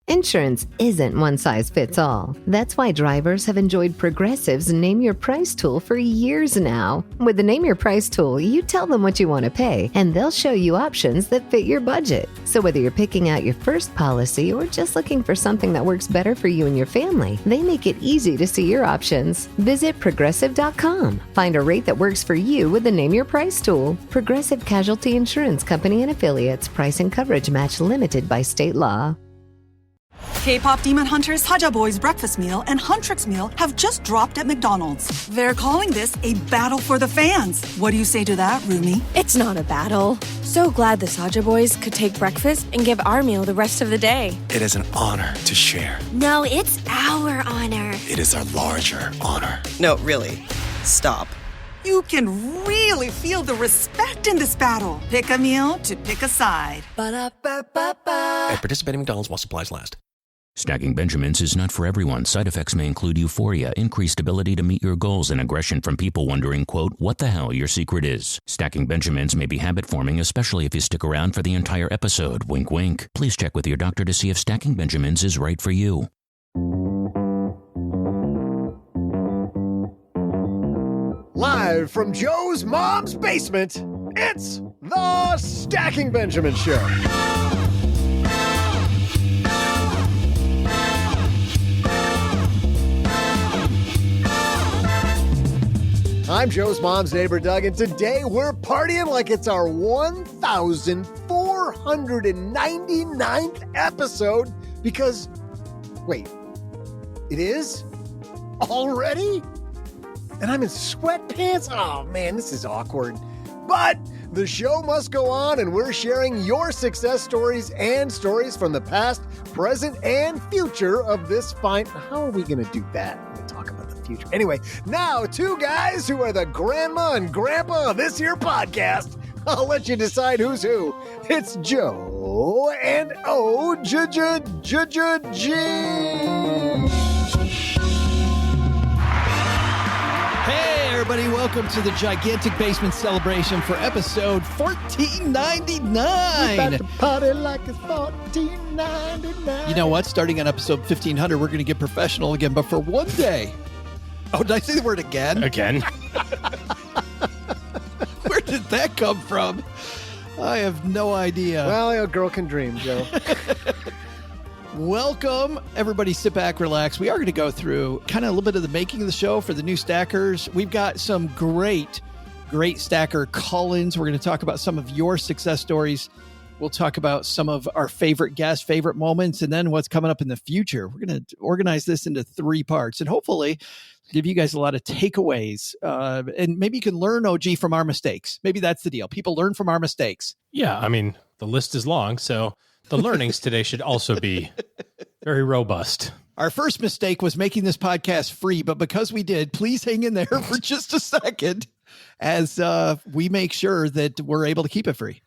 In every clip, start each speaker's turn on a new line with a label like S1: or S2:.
S1: Insurance isn't one size fits all. That's why drivers have enjoyed Progressive's Name Your Price tool for years now. With the Name Your Price tool, you tell them what you want to pay, and they'll show you options that fit your budget. So whether you're picking out your first policy or just looking for something that works better for you and your family, they make it easy to see your options. Visit Progressive.com. Find a rate that works for you with the Name Your Price tool. Progressive Casualty Insurance Company and Affiliates. Price and coverage match limited by state law.
S2: K-pop Demon Hunters Haja Boys breakfast meal and Huntrix meal have just dropped at McDonald's. They're calling this a battle for the fans. What do you say to that, Rumi?
S3: It's not a battle. So glad the Saja Boys could take breakfast and give our meal the rest of the day.
S4: It is an honor to share.
S5: No, it's our honor.
S4: It is our larger honor.
S6: No, really. Stop.
S2: You can really feel the respect in this battle. Pick a meal to pick a side.
S4: Ba-da-ba-ba-ba. At participating McDonald's while supplies last.
S7: Stacking Benjamins is not for everyone. Side effects may include euphoria, increased ability to meet your goals, and aggression from people wondering, quote, what the hell your secret is. Stacking Benjamins may be habit-forming, especially if you stick around for the entire episode. Wink, wink. Please check with your doctor to see if Stacking Benjamins is right for you.
S8: Live from Joe's mom's basement, it's the Stacking Benjamin Show. I'm Joe's mom's neighbor, Doug, and today we're partying like it's our 1,499th episode because, wait, it is? Already? And I'm in sweatpants? Oh man, this is awkward. But the show must go on, and we're sharing your success stories and stories from the past, present, and future of this fine... How are we going to do that? We're going to talk about the future. Anyway, now two guys who are the grandma and grandpa of this here podcast. I'll let you decide who's who. It's Joe and O-J-J-J-J-G.
S9: Hey, everybody, welcome to the Gigantic Basement Celebration for episode 1499.
S8: We're about to party like it's 1499.
S9: You know what? Starting on episode 1500, we're going to get professional again, but for one day. Oh, did I say the word again?
S10: Again.
S9: Where did that come from? I have no idea.
S8: Well, a girl can dream, Joe.
S9: Welcome. Everybody sit back, relax. We are going to go through kind of a little bit of the making of the show for the new stackers. We've got some great stacker call-ins. We're going to talk about some of your success stories. We'll talk about some of our favorite guests, favorite moments, and then what's coming up in the future. We're going to organize this into 3 parts and hopefully give you guys a lot of takeaways. And maybe you can learn, OG, from our mistakes. Maybe that's the deal. People learn from our mistakes.
S10: Yeah, I mean, the list is long, so the learnings today should also be very robust.
S9: Our first mistake was making this podcast free, but because we did, please hang in there for just a second as we make sure that we're able to keep it free.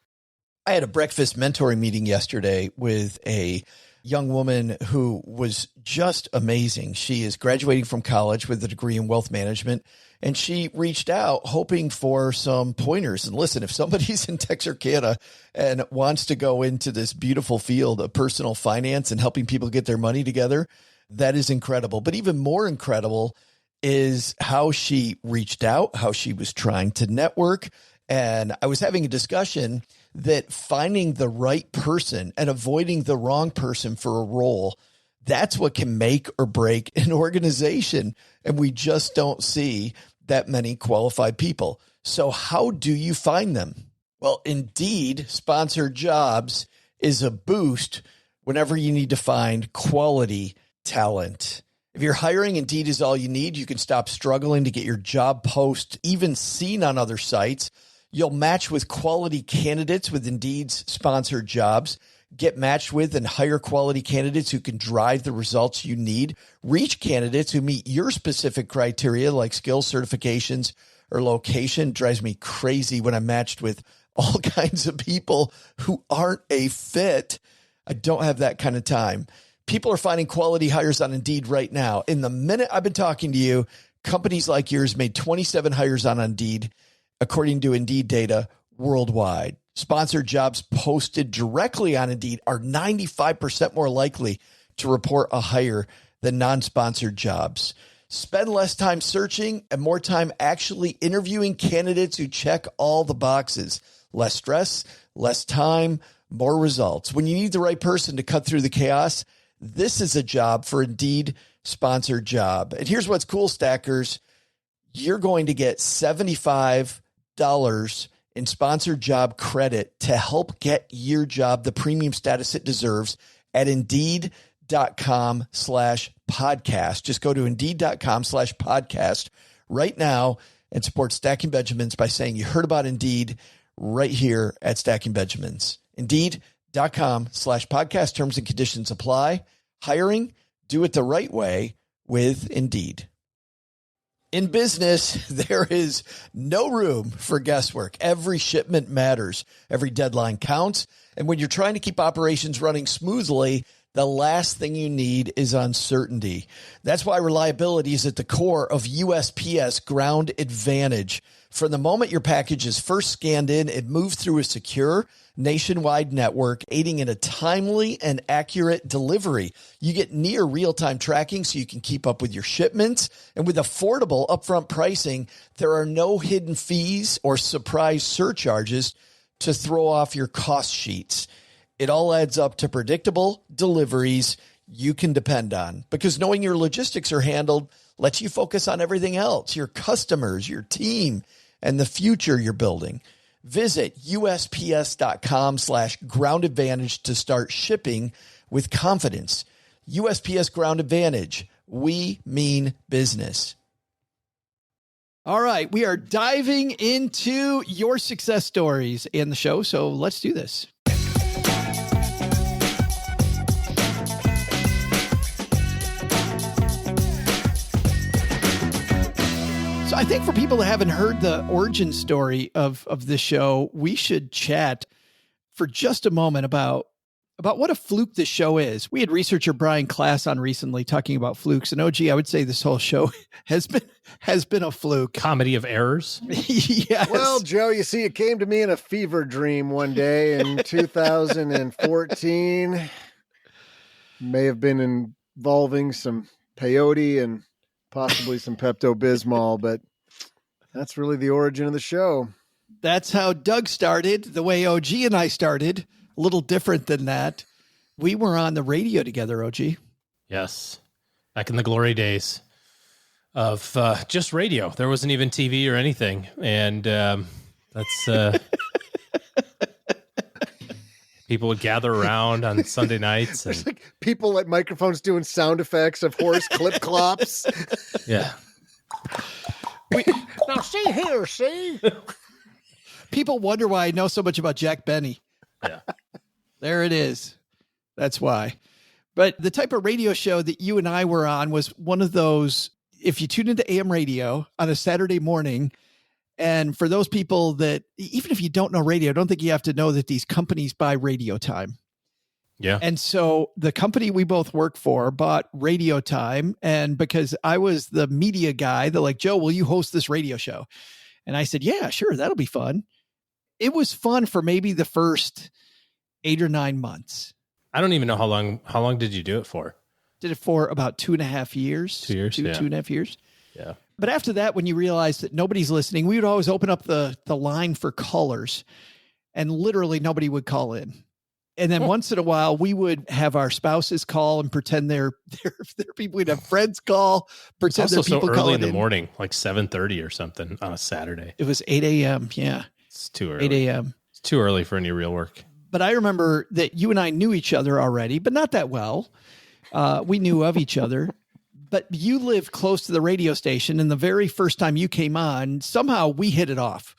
S11: I had a breakfast mentoring meeting yesterday with a young woman who was just amazing. She is graduating from college with a degree in wealth management, and she reached out hoping for some pointers. And listen, if somebody's in Texarkana and wants to go into this beautiful field of personal finance and helping people get their money together, that is incredible. But even more incredible is how she reached out, how she was trying to network. And I was having a discussion that finding the right person and avoiding the wrong person for a role, that's what can make or break an organization. And we just don't see that many qualified people. So how do you find them? Well, Indeed sponsored jobs is a boost whenever you need to find quality talent. If you're hiring, Indeed is all you need. You can stop struggling to get your job post even seen on other sites. You'll match with quality candidates with Indeed's sponsored jobs. Get matched with and hire quality candidates who can drive the results you need. Reach candidates who meet your specific criteria like skills, certifications, or location. It drives me crazy when I'm matched with all kinds of people who aren't a fit. I don't have that kind of time. People are finding quality hires on Indeed right now. In the minute I've been talking to you, companies like yours made 27 hires on Indeed, according to Indeed data worldwide. Sponsored jobs posted directly on Indeed are 95% more likely to report a hire than non-sponsored jobs. Spend less time searching and more time actually interviewing candidates who check all the boxes. Less stress, less time, more results. When you need the right person to cut through the chaos, this is a job for Indeed sponsored job. And here's what's cool, Stackers. You're going to get $75 in sponsored job credit to help get your job the premium status it deserves at Indeed.com/podcast. Just go to Indeed.com/podcast right now and support Stacking Benjamins by saying you heard about Indeed right here at Stacking Benjamins. Indeed.com/podcast. Terms and conditions apply. Hiring, do it the right way with Indeed. In business, there is no room for guesswork. Every shipment matters. Every deadline counts. And when you're trying to keep operations running smoothly, the last thing you need is uncertainty. That's why reliability is at the core of USPS Ground Advantage. From the moment your package is first scanned in, it moves through a secure nationwide network, aiding in a timely and accurate delivery. You get near real-time tracking so you can keep up with your shipments. And with affordable upfront pricing, there are no hidden fees or surprise surcharges to throw off your cost sheets. It all adds up to predictable deliveries you can depend on, because knowing your logistics are handled lets you focus on everything else, your customers, your team, and the future you're building. Visit USPS.com/Ground Advantage to start shipping with confidence. USPS Ground Advantage. We mean business.
S9: All right. We are diving into your success stories in the show. So let's do this. So I think for people that haven't heard the origin story of this show, we should chat for just a moment about what a fluke this show is. We had researcher Brian Klass on recently talking about flukes, and OG, I would say this whole show has been a fluke.
S10: Comedy of errors.
S9: Yes.
S8: Well, Joe, you see, it came to me in a fever dream one day in 2014. May have been involving some peyote and possibly some Pepto-Bismol, but that's really the origin of the show.
S9: That's how Doug started, the way OG and I started. A little different than that. We were on the radio together, OG.
S10: Yes. Back in the glory days of just radio. There wasn't even TV or anything. And that's people would gather around on Sunday nights.
S8: There's like people at microphones doing sound effects of horse clip clops.
S10: Yeah.
S8: Now see here, see?
S9: People wonder why I know so much about Jack Benny.
S10: Yeah.
S9: There it is. That's why. But the type of radio show that you and I were on was one of those, if you tune into AM radio on a Saturday morning, and for those people that, even if you don't know radio, I don't think you have to know that these companies buy radio time.
S10: Yeah.
S9: And so the company we both work for bought radio time. And because I was the media guy, they're like, Joe, will you host this radio show? And I said, yeah, sure. That'll be fun. It was fun for maybe the first 8 or 9 months.
S10: I don't even know how long did you do it for?
S9: Did it for about 2.5 years.
S10: 2 years.
S9: 2.5 years.
S10: Yeah.
S9: But after that, when you realize that nobody's listening, we would always open up the line for callers, and literally nobody would call in. And then once in a while, we would have our spouses call and pretend they're people. We'd have friends call, pretend they're people
S10: so
S9: calling
S10: early in the morning, like 7:30 or something on a Saturday.
S9: It was 8 a.m. Yeah.
S10: It's too early.
S9: 8 a.m.
S10: It's too early for any real work.
S9: But I remember that you and I knew each other already, but not that well. We knew of each other. But you lived close to the radio station, and the very first time you came on, somehow we hit it off.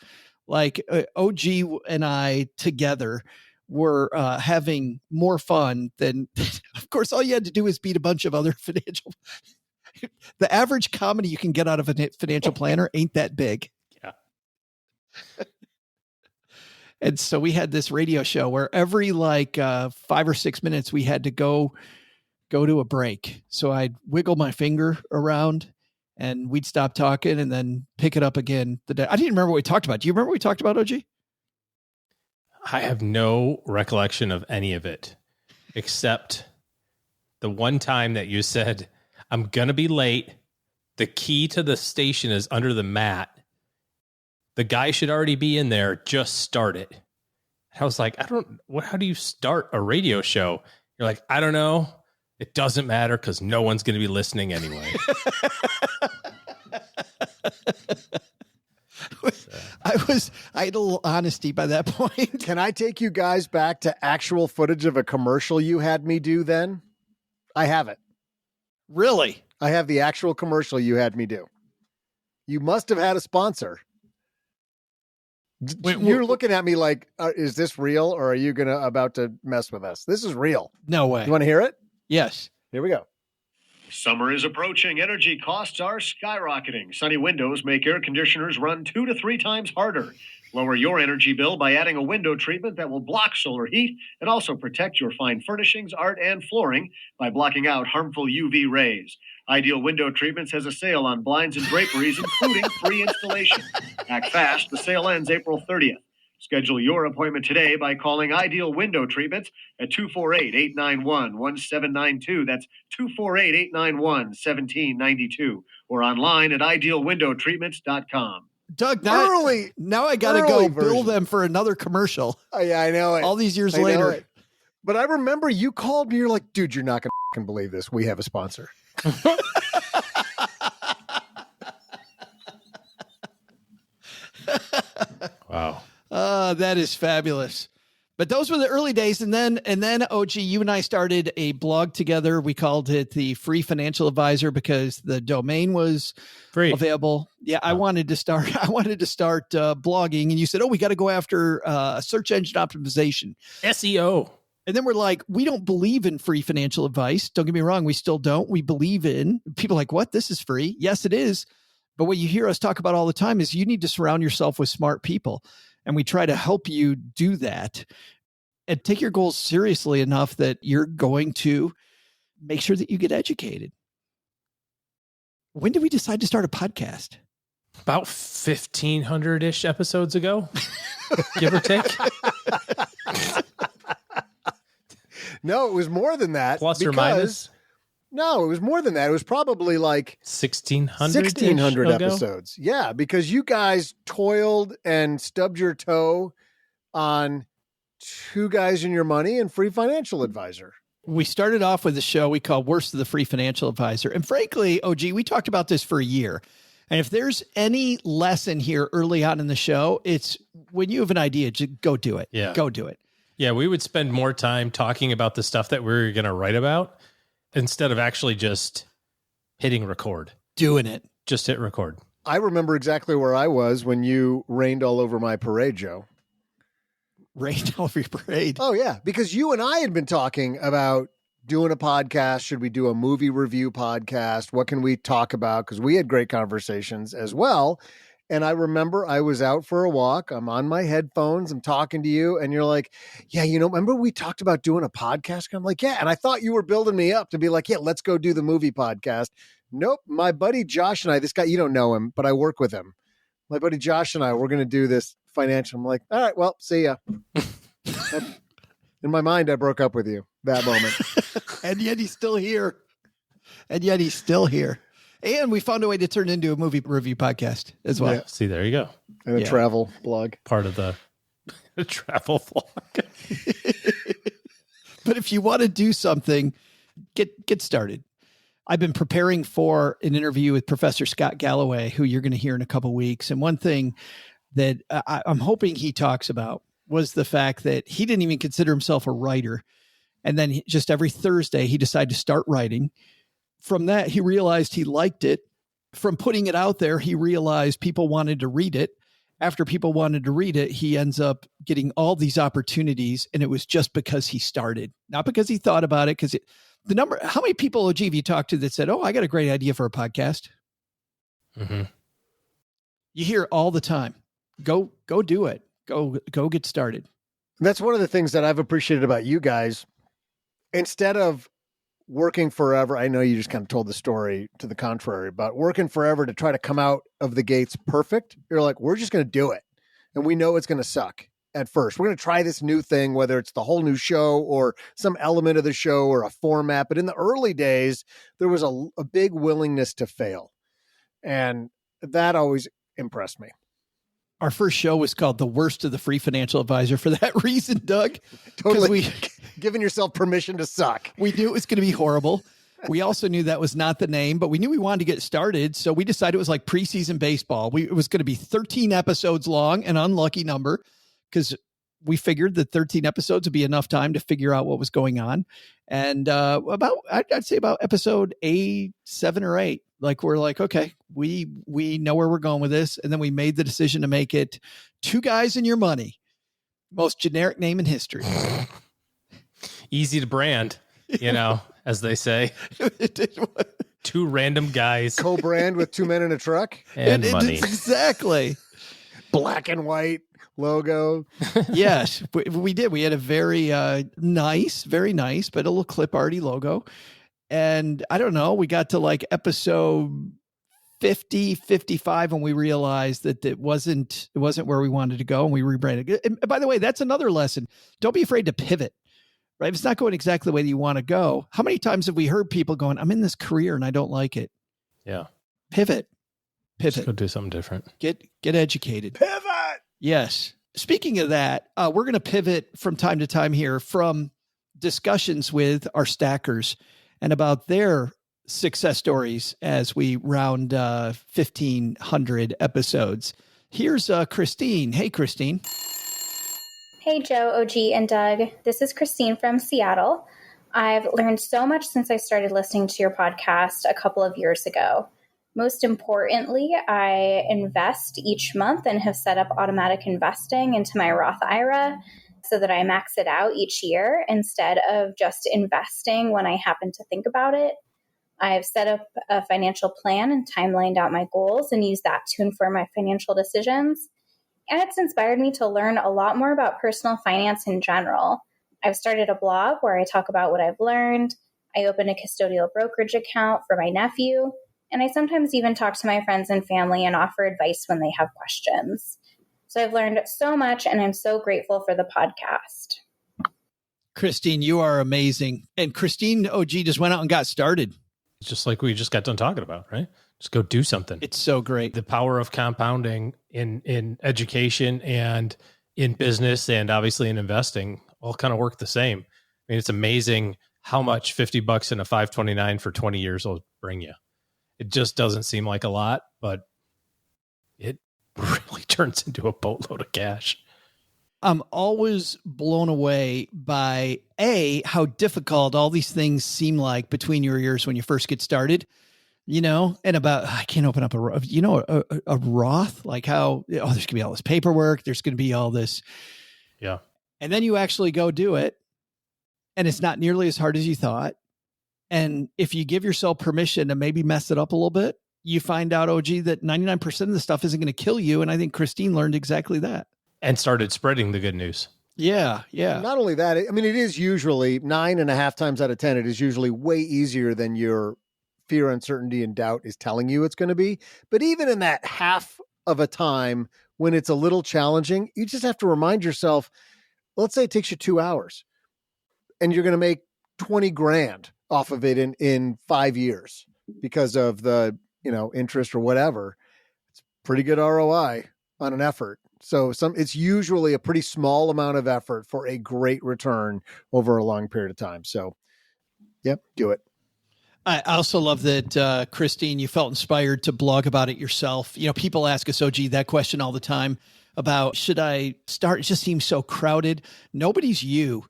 S9: Like OG and I together were having more fun than, of course, all you had to do is beat a bunch of other financial. The average comedy you can get out of a financial planner ain't that big.
S10: Yeah.
S9: And so we had this radio show where every 5 or 6 minutes we had to go to a break. So I'd wiggle my finger around and we'd stop talking and then pick it up again. I didn't remember what we talked about. Do you remember what we talked about, OG?
S10: I have no recollection of any of it except the one time that you said, I'm going to be late. The key to the station is under the mat. The guy should already be in there. Just start it. I was like, how do you start a radio show? You're like, I don't know. It doesn't matter because no one's going to be listening anyway.
S9: I had a little honesty by that point.
S8: Can I take you guys back to actual footage of a commercial you had me do then? I have it.
S9: Really?
S8: I have the actual commercial you had me do. You must have had a sponsor. You're looking at me like, is this real or are you about to mess with us? This is real.
S9: No way.
S8: You want to hear it?
S9: Yes.
S8: Here we go.
S12: Summer is approaching. Energy costs are skyrocketing. Sunny windows make air conditioners run 2 to 3 times harder. Lower your energy bill by adding a window treatment that will block solar heat and also protect your fine furnishings, art, and flooring by blocking out harmful UV rays. Ideal Window Treatments has a sale on blinds and draperies, including free installation. Act fast. The sale ends April 30th. Schedule your appointment today by calling Ideal Window Treatments at 248-891-1792. That's 248-891-1792. Or online at idealwindowtreatments.com.
S9: Doug, now I got to go bill them for another commercial.
S8: Oh, yeah, I know it.
S9: All these years later.
S8: But I remember you called me. You're like, dude, you're not going to believe this. We have a sponsor.
S10: Wow.
S9: That is fabulous. But those were the early days. And then OG, you and I started a blog together. We called it the Free Financial Advisor because the domain was available. Yeah. I wanted to start blogging, and you said, we got to go after search engine optimization,
S10: SEO.
S9: And then we're like, we don't believe in free financial advice. Don't get me wrong. We still don't. We believe in people like, what? This is free. Yes, it is. But what you hear us talk about all the time is you need to surround yourself with smart people. And we try to help you do that and take your goals seriously enough that you're going to make sure that you get educated. When did we decide to start a podcast?
S10: About 1,500-ish episodes ago, give or take.
S8: No, it was more than that.
S10: Plus or minus?
S8: No, it was more than that. It was probably like
S10: 1,600
S8: episodes. Yeah, because you guys toiled and stubbed your toe on Two Guys and Your Money and Free Financial Advisor.
S9: We started off with a show we call Worst of the Free Financial Advisor. And frankly, OG, we talked about this for a year. And if there's any lesson here early on in the show, it's when you have an idea, just go do it.
S10: Yeah.
S9: Go do it.
S10: Yeah, we would spend more time talking about the stuff that we're going to write about instead of actually just hitting record.
S9: Doing it.
S10: Just hit record.
S8: I remember exactly where I was when you rained all over my parade, Joe.
S9: Rained all over your parade?
S8: Oh, yeah. Because you and I had been talking about doing a podcast. Should we do a movie review podcast? What can we talk about? Because we had great conversations as well. And I remember I was out for a walk. I'm on my headphones. I'm talking to you. And you're like, yeah, remember we talked about doing a podcast? And I'm like, yeah. And I thought you were building me up to be like, yeah, let's go do the movie podcast. Nope. My buddy Josh and I, this guy, you don't know him, but I work with him. My buddy Josh and I, we're going to do this financial. I'm like, all right, well, see ya. In my mind, I broke up with you that moment.
S9: And yet he's still here. And we found a way to turn it into a movie review podcast as well.
S10: Yeah. See, there you go.
S8: And a travel blog.
S10: Part of the travel vlog.
S9: But if you want to do something, get started. I've been preparing for an interview with Professor Scott Galloway, who you're going to hear in a couple of weeks. And one thing that I'm hoping he talks about was the fact that he didn't even consider himself a writer. And then just every Thursday, he decided to start writing. From that, he realized he liked it. From putting it out there, he realized people wanted to read it. After people wanted to read it, he ends up getting all these opportunities. And it was just because he started, not because he thought about it. Because how many people, OG, have you talked to that said, I got a great idea for a podcast?
S10: Mm-hmm.
S9: You hear it all the time. Go do it. Go get started.
S8: That's one of the things that I've appreciated about you guys. Instead of working forever, I know you just kind of told the story to the contrary, but working forever to try to come out of the gates perfect, you're like, we're just going to do it. And we know it's going to suck. at first. We're going to try this new thing, whether it's the whole new show or some element of the show or a format. But in the early days, there was a big willingness to fail. And that always impressed me.
S9: Our first show was called The Worst of the Free Financial Advisor for that reason, Doug.
S8: Totally giving yourself permission to suck.
S9: We knew it was going to be horrible. We also knew that was not the name, but we knew we wanted to get started. So we decided it was like preseason baseball. It was going to be 13 episodes long, an unlucky number, because we figured that 13 episodes would be enough time to figure out what was going on. And I'd say about episode 7 or 8, like we're like, okay, we know where we're going with this. And then we made the decision to make it Two Guys and Your Money. Most generic name in history.
S10: Easy to brand, as they say. Two random guys.
S8: Co-brand with two men in a truck.
S10: And money.
S9: Exactly.
S8: Black and white logo.
S9: Yes, we did. We had a very nice, but a little clip arty logo. And I don't know, we got to like episode 50, 55 when we realized that it wasn't where we wanted to go, and we rebranded. And by the way, that's another lesson. Don't be afraid to pivot. Right? If it's not going exactly the way that you want to go, how many times have we heard people going, I'm in this career and I don't like it?
S10: Yeah.
S9: Pivot.
S10: Just go do something different.
S9: Get educated.
S8: Pivot.
S9: Yes. Speaking of that, we're going to pivot from time to time here from discussions with our stackers and about their success stories as we round 1,500 episodes. Here's Christine. Hey, Christine.
S13: Hey, Joe, OG, and Doug. This is Christine from Seattle. I've learned so much since I started listening to your podcast a couple of years ago. Most importantly, I invest each month and have set up automatic investing into my Roth IRA so that I max it out each year instead of just investing when I happen to think about it. I've set up a financial plan and timelined out my goals and used that to inform my financial decisions. And it's inspired me to learn a lot more about personal finance in general. I've started a blog where I talk about what I've learned. I opened a custodial brokerage account for my nephew. And I sometimes even talk to my friends and family and offer advice when they have questions. So I've learned so much, and I'm so grateful for the podcast.
S9: Christine, you are amazing. And Christine OG just went out and got started.
S10: It's just like we just got done talking about, right? Just go do something.
S9: It's so great.
S10: The power of compounding in education and in business and obviously in investing all kind of work the same. I mean, it's amazing how much $50 and a 529 for 20 years will bring you. It just doesn't seem like a lot, but it really turns into a boatload of cash.
S9: I'm always blown away by how difficult all these things seem like between your ears when you first get started, and about, I can't open up a Roth, like how, there's going to be all this paperwork. There's going to be all this.
S10: Yeah.
S9: And then you actually go do it, and it's not nearly as hard as you thought. And if you give yourself permission to maybe mess it up a little bit, you find out, OG, that 99% of the stuff isn't going to kill you. And I think Christine learned exactly that.
S10: And started spreading the good news.
S9: Yeah.
S8: Not only that, I mean, it is usually 9.5 times out of 10, it is usually way easier than your fear, uncertainty, and doubt is telling you it's going to be. But even in that half of a time when it's a little challenging, you just have to remind yourself, let's say it takes you 2 hours and you're going to make 20 grand off of it in 5 years because of the, interest or whatever. It's pretty good ROI on an effort. So it's usually a pretty small amount of effort for a great return over a long period of time. So, yep, do it.
S9: I also love that, Christine, you felt inspired to blog about it yourself. People ask us, OG, that question all the time about, should I start? It just seems so crowded. Nobody's you.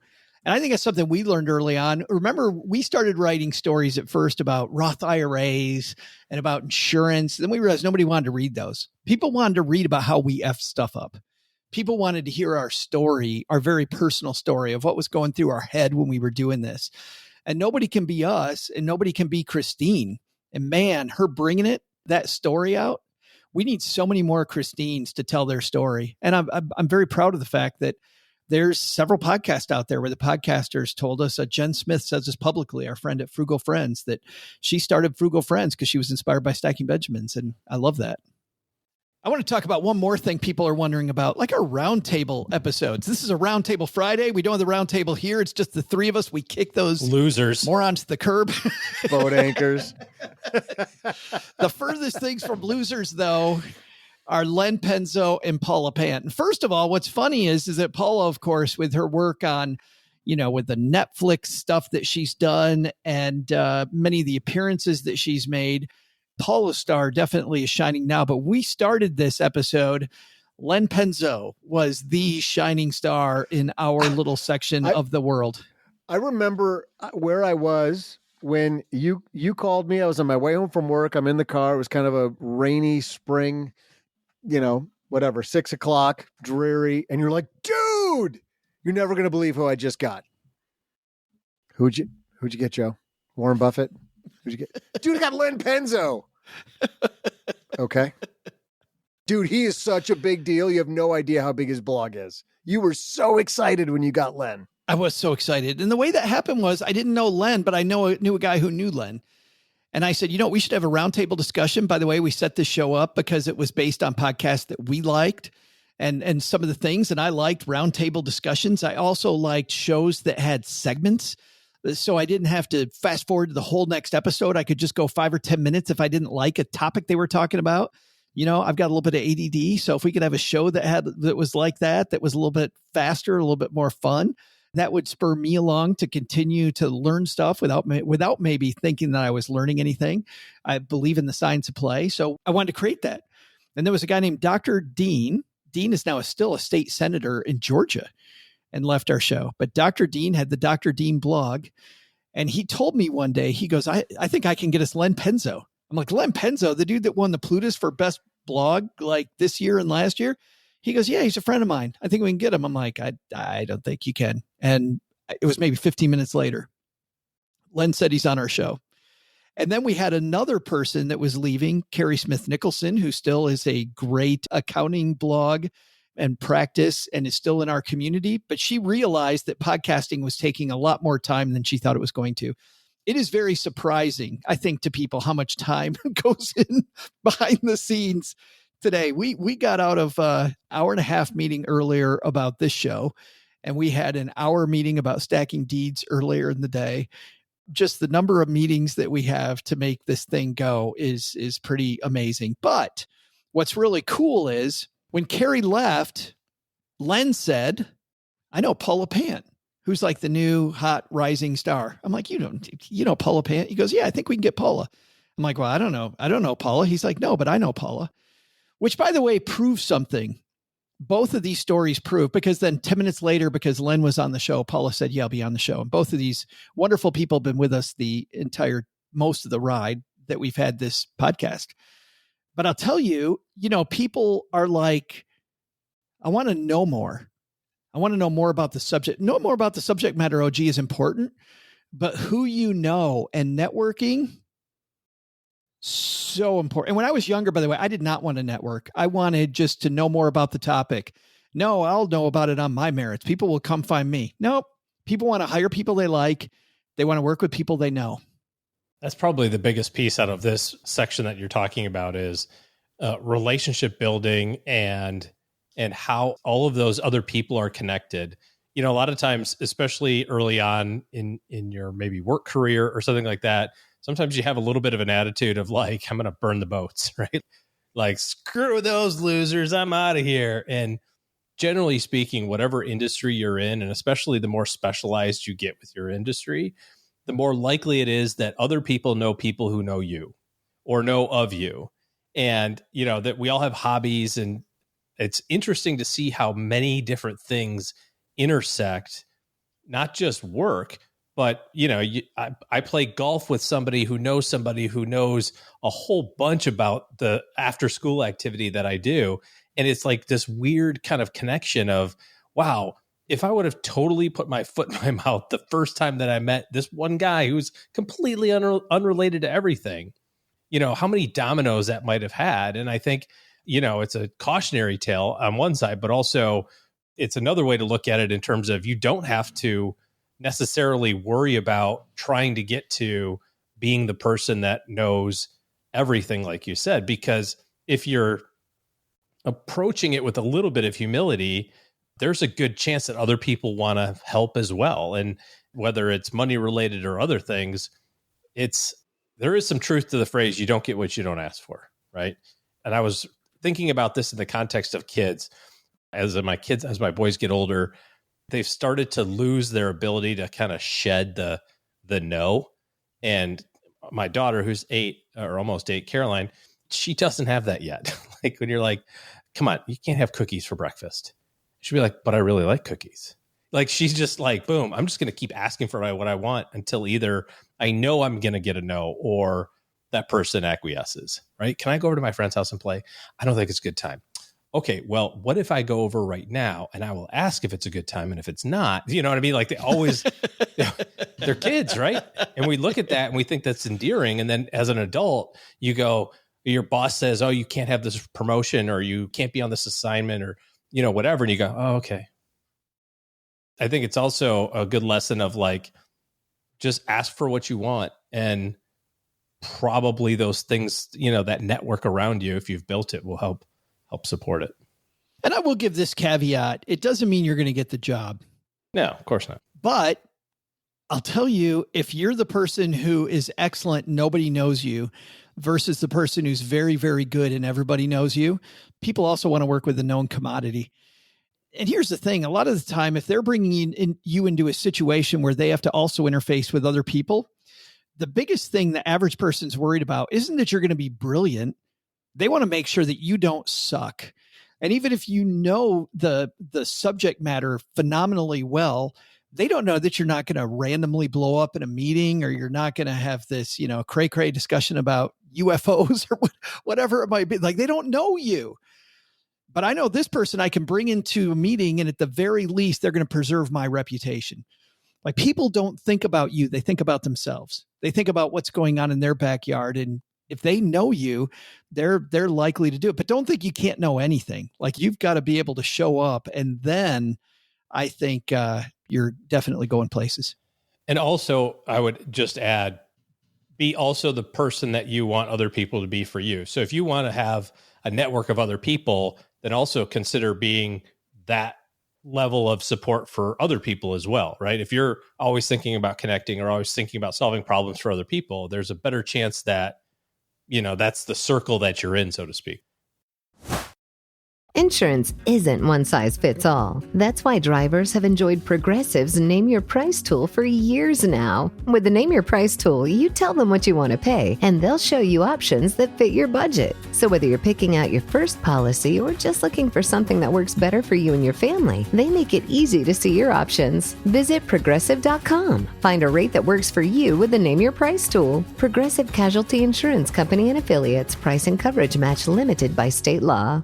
S9: And I think that's something we learned early on. Remember, we started writing stories at first about Roth IRAs and about insurance. Then we realized nobody wanted to read those. People wanted to read about how we F stuff up. People wanted to hear our story, our very personal story of what was going through our head when we were doing this. And nobody can be us, and nobody can be Christine. And man, her bringing that story out, we need so many more Christines to tell their story. And I'm very proud of the fact that there's several podcasts out there where the podcasters told us, Jen Smith says this publicly, our friend at Frugal Friends, that she started Frugal Friends because she was inspired by Stacking Benjamins. And I love that. I want to talk about one more thing people are wondering about, like our roundtable episodes. This is a Roundtable Friday. We don't have the roundtable here. It's just the three of us. We kick those
S10: losers
S9: morons to the curb.
S8: Boat anchors.
S9: The furthest things from losers, though, are Len Penzo and Paula Pant. And first of all, what's funny is that Paula, of course, with her work on, with the Netflix stuff that she's done and many of the appearances that she's made, Paula's star definitely is shining now. But we started this episode, Len Penzo was the shining star in our little section of the world.
S8: I remember where I was when you called me. I was on my way home from work. I'm in the car. It was kind of a rainy spring, 6 o'clock, dreary. And you're like, dude, you're never going to believe who I just got. Who'd you get, Joe? Warren Buffett? Who'd you get? Dude, I got Len Penzo. Okay. Dude, he is such a big deal. You have no idea how big his blog is. You were so excited when you got Len.
S9: I was so excited. And the way that happened was I didn't know Len, but I knew a guy who knew Len. And I said, we should have a roundtable discussion. By the way, we set this show up because it was based on podcasts that we liked and some of the things. And I liked roundtable discussions. I also liked shows that had segments. So I didn't have to fast forward to the whole next episode. I could just go 5 or 10 minutes if I didn't like a topic they were talking about. I've got a little bit of ADD. So if we could have a show that was like that was a little bit faster, a little bit more fun, that would spur me along to continue to learn stuff without maybe thinking that I was learning anything. I believe in the science of play. So I wanted to create that. And there was a guy named Dr. Dean. Dean is now still a state senator in Georgia and left our show. But Dr. Dean had the Dr. Dean blog. And he told me one day, he goes, I think I can get us Len Penzo. I'm like, Len Penzo, the dude that won the Plutus for best blog like this year and last year? He goes, yeah, he's a friend of mine. I think we can get him. I'm like, I don't think you can. And it was maybe 15 minutes later. Len said he's on our show. And then we had another person that was leaving, Carrie Smith Nicholson, who still is a great accounting blog and practice and is still in our community. But she realized that podcasting was taking a lot more time than she thought it was going to. It is very surprising, I think, to people how much time goes in behind the scenes today. We got out of an hour and a half meeting earlier about this show, and we had an hour meeting about stacking deeds earlier in the day. Just the number of meetings that we have to make this thing go is pretty amazing. But what's really cool is when Carrie left, Len said, I know Paula Pant, who's like the new hot rising star. I'm like, you know Paula Pant? He goes, yeah, I think we can get Paula. I'm like, well, I don't know Paula. He's like, no, but I know Paula, which by the way, proves something. Both of these stories prove, because then 10 minutes later, because Len was on the show, Paula said, yeah, I'll be on the show. And both of these wonderful people have been with us most of the ride that we've had this podcast. But I'll tell you, people are like, I want to know more. I want to know more about the subject. Know more about the subject matter, OG, is important. But who you know and networking, so important. And when I was younger, by the way, I did not want to network. I wanted just to know more about the topic. No, I'll know about it on my merits. People will come find me. Nope. People want to hire people they like. They want to work with people they know.
S10: That's probably the biggest piece out of this section that you're talking about is relationship building and how all of those other people are connected. A lot of times, especially early on in your maybe work career or something like that, sometimes you have a little bit of an attitude of like, I'm going to burn the boats, right? Like, screw those losers, I'm out of here. And generally speaking, whatever industry you're in, and especially the more specialized you get with your industry, the more likely it is that other people know people who know you or know of you. And, that we all have hobbies, and it's interesting to see how many different things intersect, not just work, but, I play golf with somebody who knows a whole bunch about the after school activity that I do. And it's like this weird kind of connection of, wow, if I would have totally put my foot in my mouth the first time that I met this one guy who's completely unrelated to everything, how many dominoes that might have had. And I think, it's a cautionary tale on one side, but also it's another way to look at it in terms of you don't have to necessarily worry about trying to get to being the person that knows everything, like you said, because if you're approaching it with a little bit of humility, there's a good chance that other people want to help as well. And whether it's money related or other things, there is some truth to the phrase, you don't get what you don't ask for, right? And I was thinking about this in the context of kids. As my boys get older, they've started to lose their ability to kind of shed the no. And my daughter, who's 8 or almost 8, Caroline, she doesn't have that yet. Like when you're like, come on, you can't have cookies for breakfast. She'll be like, but I really like cookies. Like she's just like, boom, I'm just going to keep asking for what I want until either I know I'm going to get a no or that person acquiesces, right? Can I go over to my friend's house and play? I don't think it's a good time. Okay, well, what if I go over right now and I will ask if it's a good time? And if it's not, you know what I mean? Like they always, they're kids, right? And we look at that and we think that's endearing. And then as an adult, you go, your boss says, oh, you can't have this promotion or you can't be on this assignment or, whatever. And you go, oh, okay. I think it's also a good lesson of like, just ask for what you want. And probably those things, that network around you, if you've built it, will help support it.
S9: And I will give this caveat. It doesn't mean you're going to get the job.
S10: No, of course not.
S9: But I'll tell you, if you're the person who is excellent, nobody knows you, versus the person who's very, very good and everybody knows you, people also want to work with a known commodity. And here's the thing. A lot of the time, if they're bringing you into a situation where they have to also interface with other people, the biggest thing the average person's worried about isn't that you're going to be brilliant. They want to make sure that you don't suck. And even if you know the subject matter phenomenally well, they don't know that you're not going to randomly blow up in a meeting or you're not going to have this, cray-cray discussion about UFOs or whatever it might be. Like they don't know you. But I know this person I can bring into a meeting and at the very least, they're going to preserve my reputation. Like people don't think about you. They think about themselves. They think about what's going on in their backyard. And if they know you, they're likely to do it. But don't think you can't know anything. Like you've got to be able to show up. And then I think you're definitely going places.
S10: And also, I would just add, be also the person that you want other people to be for you. So if you want to have a network of other people, then also consider being that level of support for other people as well, right? If you're always thinking about connecting or always thinking about solving problems for other people, there's a better chance that, that's the circle that you're in, so to speak.
S1: Insurance isn't one size fits all. That's why drivers have enjoyed Progressive's Name Your Price tool for years now. With the Name Your Price tool, you tell them what you want to pay, and they'll show you options that fit your budget. So whether you're picking out your first policy or just looking for something that works better for you and your family, they make it easy to see your options. Visit Progressive.com. Find a rate that works for you with the Name Your Price tool. Progressive Casualty Insurance Company and Affiliates. Price and coverage match limited by state law.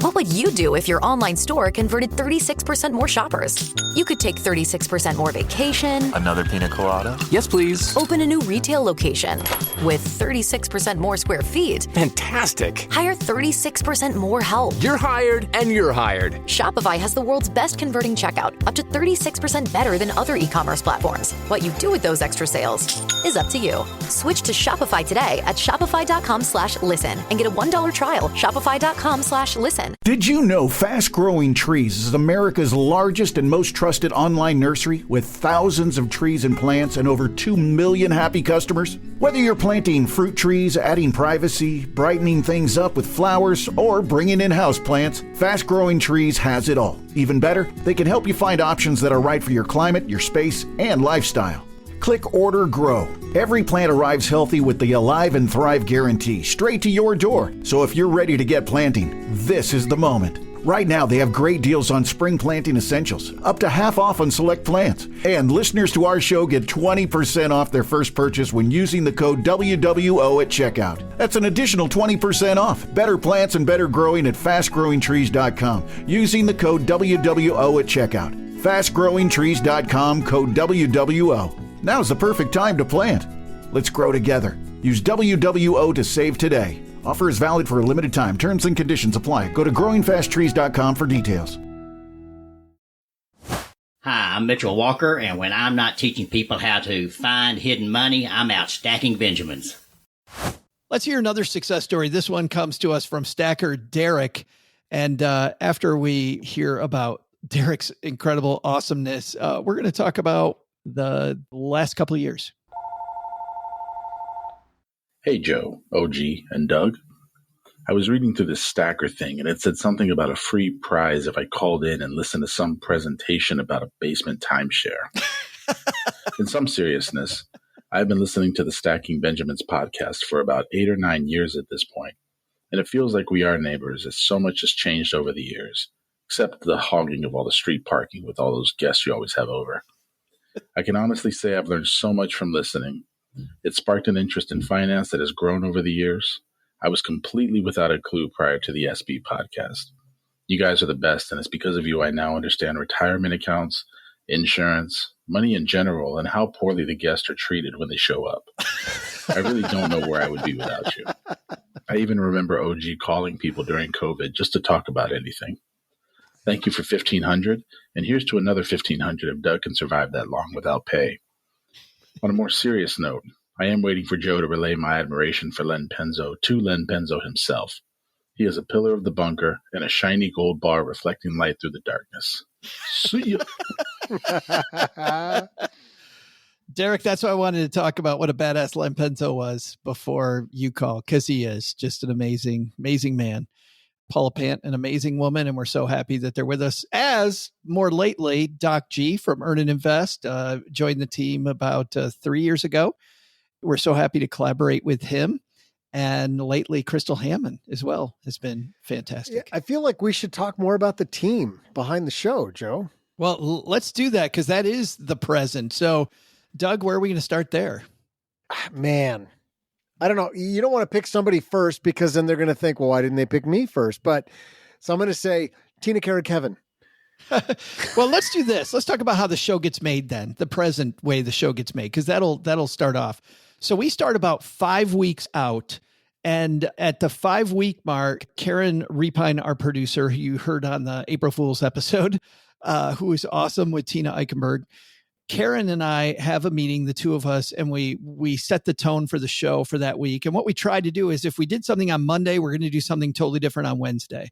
S14: What would you do if your online store converted 36% more shoppers? You could take 36% more vacation.
S15: Another pina colada? Yes, please.
S14: Open a new retail location with 36% more square feet.
S15: Fantastic.
S14: Hire 36% more help.
S15: You're hired and you're hired.
S14: Shopify has the world's best converting checkout, up to 36% better than other e-commerce platforms. What you do with those extra sales is up to you. Switch to Shopify today at shopify.com/listen and get a $1 trial. Shopify.com/listen.
S16: Did you know Fast Growing Trees is America's largest and most trusted online nursery with thousands of trees and plants and over 2 million happy customers? Whether you're planting fruit trees, adding privacy, brightening things up with flowers, or bringing in houseplants, Fast Growing Trees has it all. Even better, they can help you find options that are right for your climate, your space, and lifestyle. Click Order Grow. Every plant arrives healthy with the Alive and Thrive guarantee straight to your door. So if you're ready to get planting, this is the moment. Right now, they have great deals on spring planting essentials, up to half off on select plants. And listeners to our show get 20% off their first purchase when using the code WWO at checkout. That's an additional 20% off. Better plants and better growing at fastgrowingtrees.com using the code WWO at checkout. Fastgrowingtrees.com, code WWO. Now's the perfect time to plant. Let's grow together. Use WWO to save today. Offer is valid for a limited time. Terms and conditions apply. Go to growingfasttrees.com for details.
S17: Hi, I'm Mitchell Walker, and when I'm not teaching people how to find hidden money, I'm out stacking Benjamins.
S9: Let's hear another success story. This one comes to us from stacker Derek. And after we hear about Derek's incredible awesomeness, we're going to talk about the last couple of years.
S18: Hey, Joe, OG, and Doug. I was reading through this stacker thing, and it said something about a free prize if I called in and listened to some presentation about a basement timeshare. In some seriousness, I've been listening to the Stacking Benjamins podcast for about 8 or 9 years at this point, and it feels like we are neighbors as so much has changed over the years, except the hogging of all the street parking with all those guests you always have over. I can honestly say I've learned so much from listening. It sparked an interest in finance that has grown over the years. I was completely without a clue prior to the SB podcast. You guys are the best, and it's because of you I now understand retirement accounts, insurance, money in general, and how poorly the guests are treated when they show up. I really don't know where I would be without you. I even remember OG calling people during COVID just to talk about anything. Thank you for 1,500, and here's to another 1,500 if Doug can survive that long without pay. On a more serious note, I am waiting for Joe to relay my admiration for Len Penzo to Len Penzo himself. He is a pillar of the bunker and a shiny gold bar reflecting light through the darkness. See ya.
S9: Derek, that's why I wanted to talk about what a badass Len Penzo was before you call, because he is just an amazing, amazing man. Paula Pant, an amazing woman, and we're so happy that they're with us. As more lately, Doc G from Earn and Invest joined the team about 3 years ago. We're so happy to collaborate with him. And lately, Crystal Hammond as well has been fantastic.
S8: Yeah, I feel like we should talk more about the team behind the show, Joe.
S9: Well, let's do that because that is the present. So, Doug, where are we going to start there?
S8: Man, I don't know. You don't want to pick somebody first because then they're going to think, well, why didn't they pick me first? But so I'm going to say Tina, Kara, Kevin.
S9: Well, let's do this. Let's talk about how the show gets made then, the present way the show gets made, because that'll start off. So we start about 5 weeks out. And at the 5-week mark, Karen Repine, our producer, who you heard on the April Fool's episode, who is awesome with Tina Eichenberg, Karen and I have a meeting, the two of us, and we set the tone for the show for that week. And what we tried to do is if we did something on Monday, we're going to do something totally different on Wednesday.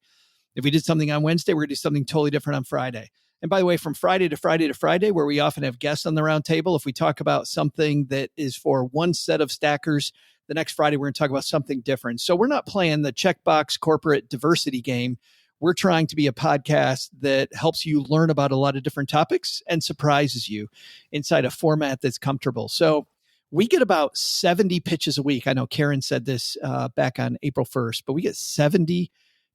S9: If we did something on Wednesday, we're going to do something totally different on Friday. And by the way, from Friday to Friday to Friday, where we often have guests on the round table, if we talk about something that is for one set of stackers, the next Friday, we're going to talk about something different. So we're not playing the checkbox corporate diversity game. We're trying to be a podcast that helps you learn about a lot of different topics and surprises you inside a format that's comfortable. So we get about 70 pitches a week. I know Karen said this back on April 1st, but we get 70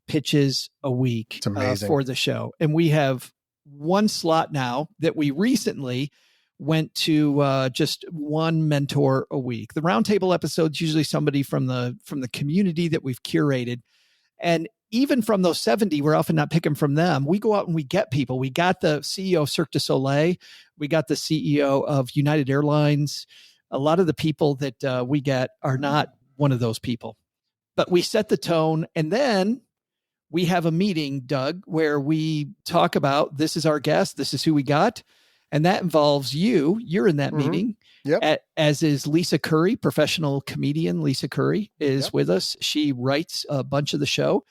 S9: pitches a week for the show. And we have one slot now that we recently went to just one mentor a week. The roundtable episode's usually somebody from the community that we've curated. And even from those 70, we're often not picking from them. We go out and we get people. We got the CEO of Cirque du Soleil. We got the CEO of United Airlines. A lot of the people that we get are not one of those people. But we set the tone, and then we have a meeting, Doug, where we talk about this is our guest, this is who we got. And that involves you. You're in that meeting, as is Lisa Curry, professional comedian. Lisa Curry is with us. She writes a bunch of the show.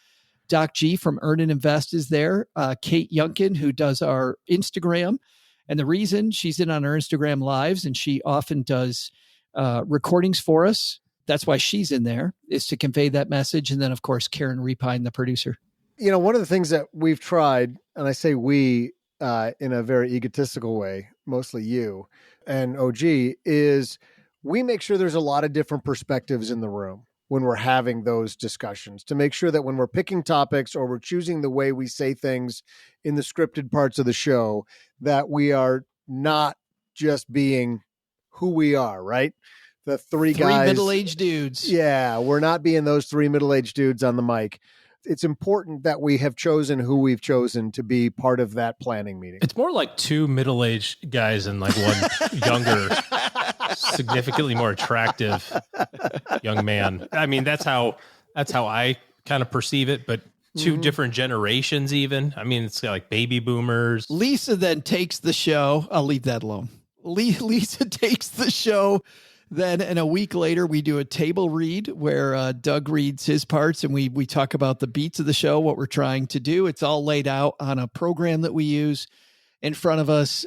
S9: Doc G from Earn and Invest is there. Kate Yunkin, who does our Instagram. And the reason she's in on our Instagram lives, and she often does recordings for us, that's why she's in there, is to convey that message. And then, of course, Karen Repine, the producer.
S8: You know, one of the things that we've tried, and I say we in a very egotistical way, mostly you and OG, is we make sure there's a lot of different perspectives in the room when we're having those discussions, to make sure that when we're picking topics or we're choosing the way we say things in the scripted parts of the show, that we are not just being who we are, right? The three guys,
S9: middle-aged dudes.
S8: Yeah, we're not being those three middle-aged dudes on the mic. It's important that we have chosen who we've chosen to be part of that planning meeting.
S10: It's more like two middle-aged guys and like one younger, significantly more attractive young man. I mean, that's how I kind of perceive it, but two different generations even. I mean, it's like baby boomers.
S9: Lisa then takes the show. I'll leave that alone. Lisa takes the show Then in a week later, we do a table read where Doug reads his parts and we talk about the beats of the show, what we're trying to do. It's all laid out on a program that we use in front of us.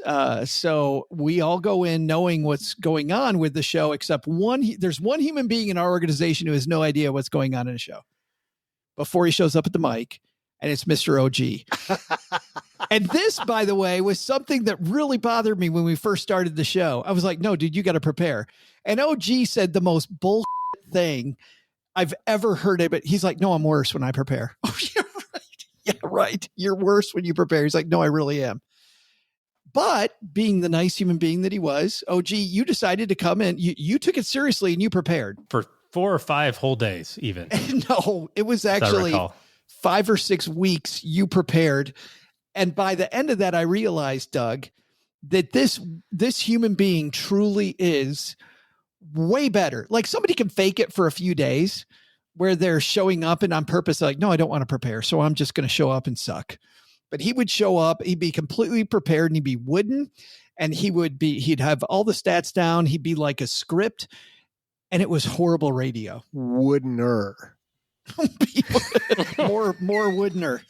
S9: So we all go in knowing what's going on with the show, except there's one human being in our organization who has no idea what's going on in a show before he shows up at the mic, and it's Mr. OG. And this, by the way, was something that really bothered me when we first started the show. I was like, no, dude, you got to prepare. And OG said the most bullshit thing I've ever heard of it. He's like, no, I'm worse when I prepare. Oh, yeah, right. Yeah, right. You're worse when you prepare. He's like, no, I really am. But being the nice human being that he was, OG, you decided to come in. You took it seriously and you prepared.
S10: For 4 or 5 whole days, even.
S9: No, it was actually 5 or 6 weeks you prepared. And by the end of that, I realized, Doug, that this human being truly is way better. Like somebody can fake it for a few days where they're showing up and on purpose, like, no, I don't want to prepare. So I'm just going to show up and suck. But he would show up, he'd be completely prepared and he'd be wooden and he'd have all the stats down. He'd be like a script and it was horrible radio.
S8: Woodener.
S9: more woodener.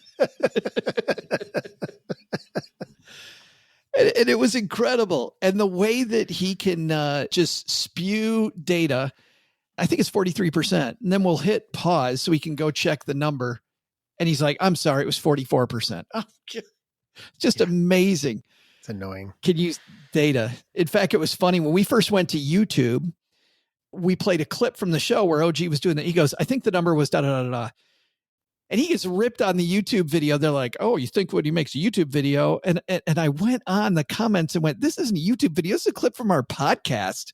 S9: And it was incredible. And the way that he can just spew data, I think it's 43%. And then we'll hit pause so we can go check the number. And he's like, I'm sorry, it was 44%. Oh, just amazing.
S8: It's annoying.
S9: Can use data. In fact, it was funny. When we first went to YouTube, we played a clip from the show where OG was doing that. He goes, I think the number was da-da-da-da. And he gets ripped on the YouTube video. They're like, oh, you think when he makes a YouTube video? And I went on the comments and went, this isn't a YouTube video. This is a clip from our podcast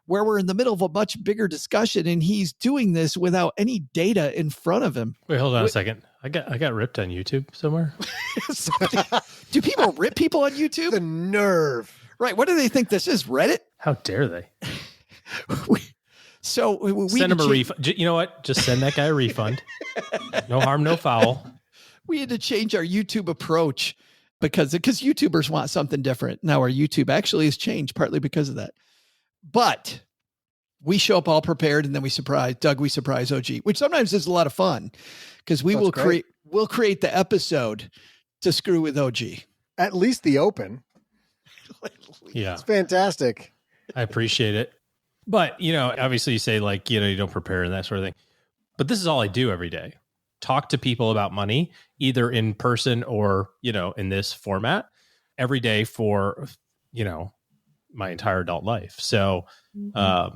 S9: where we're in the middle of a much bigger discussion. And he's doing this without any data in front of him.
S10: Wait, hold on a second. I got ripped on YouTube somewhere.
S9: Do people rip people on YouTube?
S8: The nerve.
S9: Right. What do they think this is? Reddit?
S10: How dare they?
S9: So we
S10: send him a refund. You know what? Just send that guy a refund. No harm, no foul.
S9: We had to change our YouTube approach because YouTubers want something different. Now our YouTube actually has changed partly because of that. But we show up all prepared and then we surprise OG, which sometimes is a lot of fun because we'll create the episode to screw with OG.
S8: At least the open.
S10: Yeah.
S8: It's fantastic.
S10: I appreciate it. But, obviously you say like, you don't prepare and that sort of thing. But this is all I do every day. Talk to people about money, either in person or, in this format every day for, my entire adult life. So I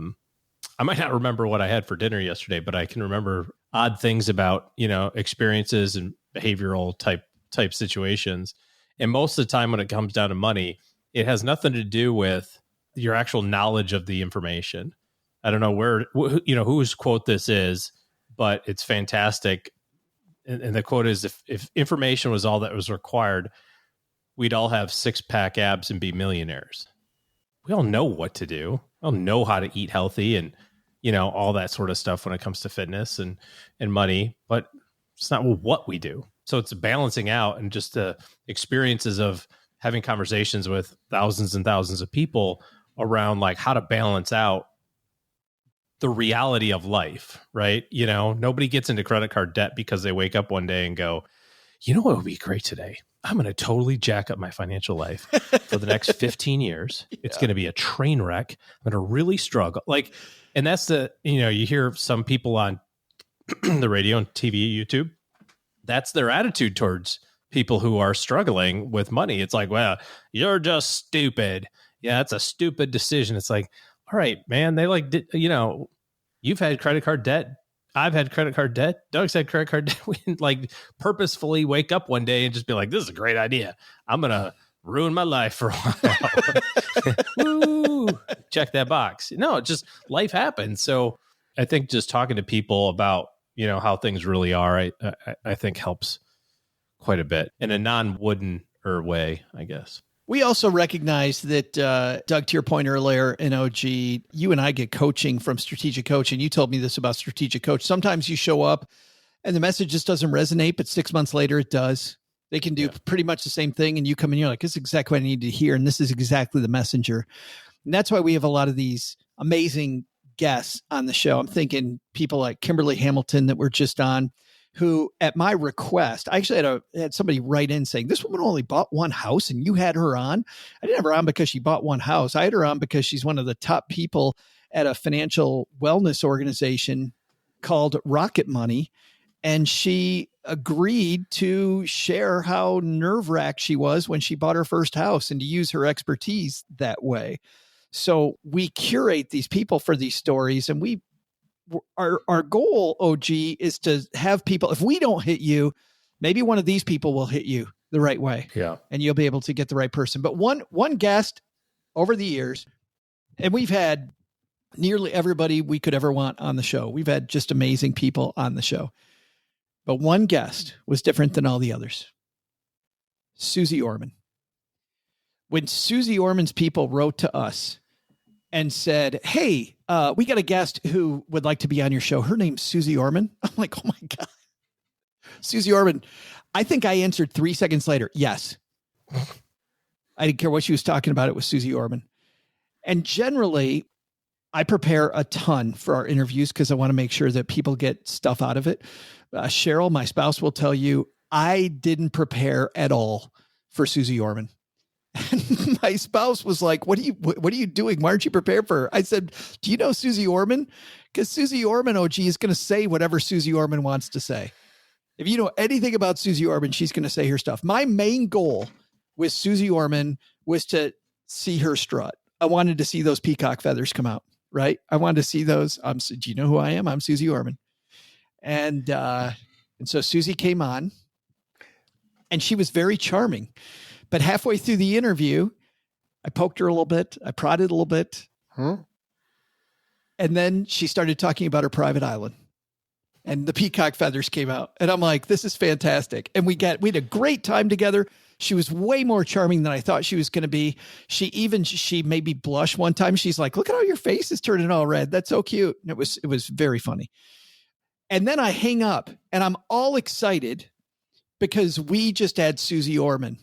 S10: might not remember what I had for dinner yesterday, but I can remember odd things about, experiences and behavioral type situations. And most of the time when it comes down to money, it has nothing to do with your actual knowledge of the information. I don't know whose quote this is, but it's fantastic. And the quote is, if information was all that was required, we'd all have 6-pack abs and be millionaires. We all know what to do. We all know how to eat healthy and, all that sort of stuff when it comes to fitness and money, but it's not what we do. So it's balancing out and just the experiences of having conversations with thousands and thousands of people around like how to balance out the reality of life, right? Nobody gets into credit card debt because they wake up one day and go, you know what would be great today? I'm going to totally jack up my financial life for the next 15 years. Yeah. It's going to be a train wreck. I'm going to really struggle. And that's you hear some people on the radio and TV, YouTube, that's their attitude towards people who are struggling with money. It's like, well, you're just stupid. Yeah, it's a stupid decision. It's like, all right, man, they you've had credit card debt. I've had credit card debt. Doug's had credit card debt. We didn't purposefully wake up one day and just be like, this is a great idea. I'm going to ruin my life for a while. Woo, check that box. No, just life happens. So I think just talking to people about, how things really are, I think helps quite a bit in a non-wooden way, I guess.
S9: We also recognize that, Doug, to your point earlier in OG, you and I get coaching from Strategic Coach, and you told me this about Strategic Coach. Sometimes you show up and the message just doesn't resonate, but 6 months later it does. They can do pretty much the same thing, and you come in, you're like, this is exactly what I need to hear, and this is exactly the messenger. And that's why we have a lot of these amazing guests on the show. I'm thinking people like Kimberly Hamilton that were just on, who at my request, I actually had somebody write in saying, this woman only bought one house and you had her on. I didn't have her on because she bought one house. I had her on because she's one of the top people at a financial wellness organization called Rocket Money. And she agreed to share how nerve-wracked she was when she bought her first house and to use her expertise that way. So we curate these people for these stories, and our goal, OG, is to have people, if we don't hit you, maybe one of these people will hit you the right way.
S10: Yeah.
S9: And you'll be able to get the right person. But one guest over the years, and we've had nearly everybody we could ever want on the show. We've had just amazing people on the show. But one guest was different than all the others. Susie Orman. When Susie Orman's people wrote to us and said, hey, we got a guest who would like to be on your show. Her name's Susie Orman. I'm like, oh my God. Susie Orman. I think I answered 3 seconds later. Yes. I didn't care what she was talking about. It was Susie Orman. And generally, I prepare a ton for our interviews because I want to make sure that people get stuff out of it. Cheryl, my spouse, will tell you, I didn't prepare at all for Susie Orman. And my spouse was like, what are you doing? Why aren't you prepared for her? I said, do you know Susie Orman? Because Susie Orman, OG, is going to say whatever Susie Orman wants to say. If you know anything about Susie Orman, she's going to say her stuff. My main goal with Susie Orman was to see her strut. I wanted to see those peacock feathers come out, right? I wanted to see those. Do you know who I am? I'm Susie Orman. And so Susie came on, and she was very charming. But halfway through the interview, I poked her a little bit. I prodded a little bit. And then she started talking about her private island. And the peacock feathers came out. And I'm like, this is fantastic. And we had a great time together. She was way more charming than I thought she was going to be. She made me blush one time. She's like, look at how your face is turning all red. That's so cute. And it was very funny. And then I hang up and I'm all excited because we just had Susie Orman,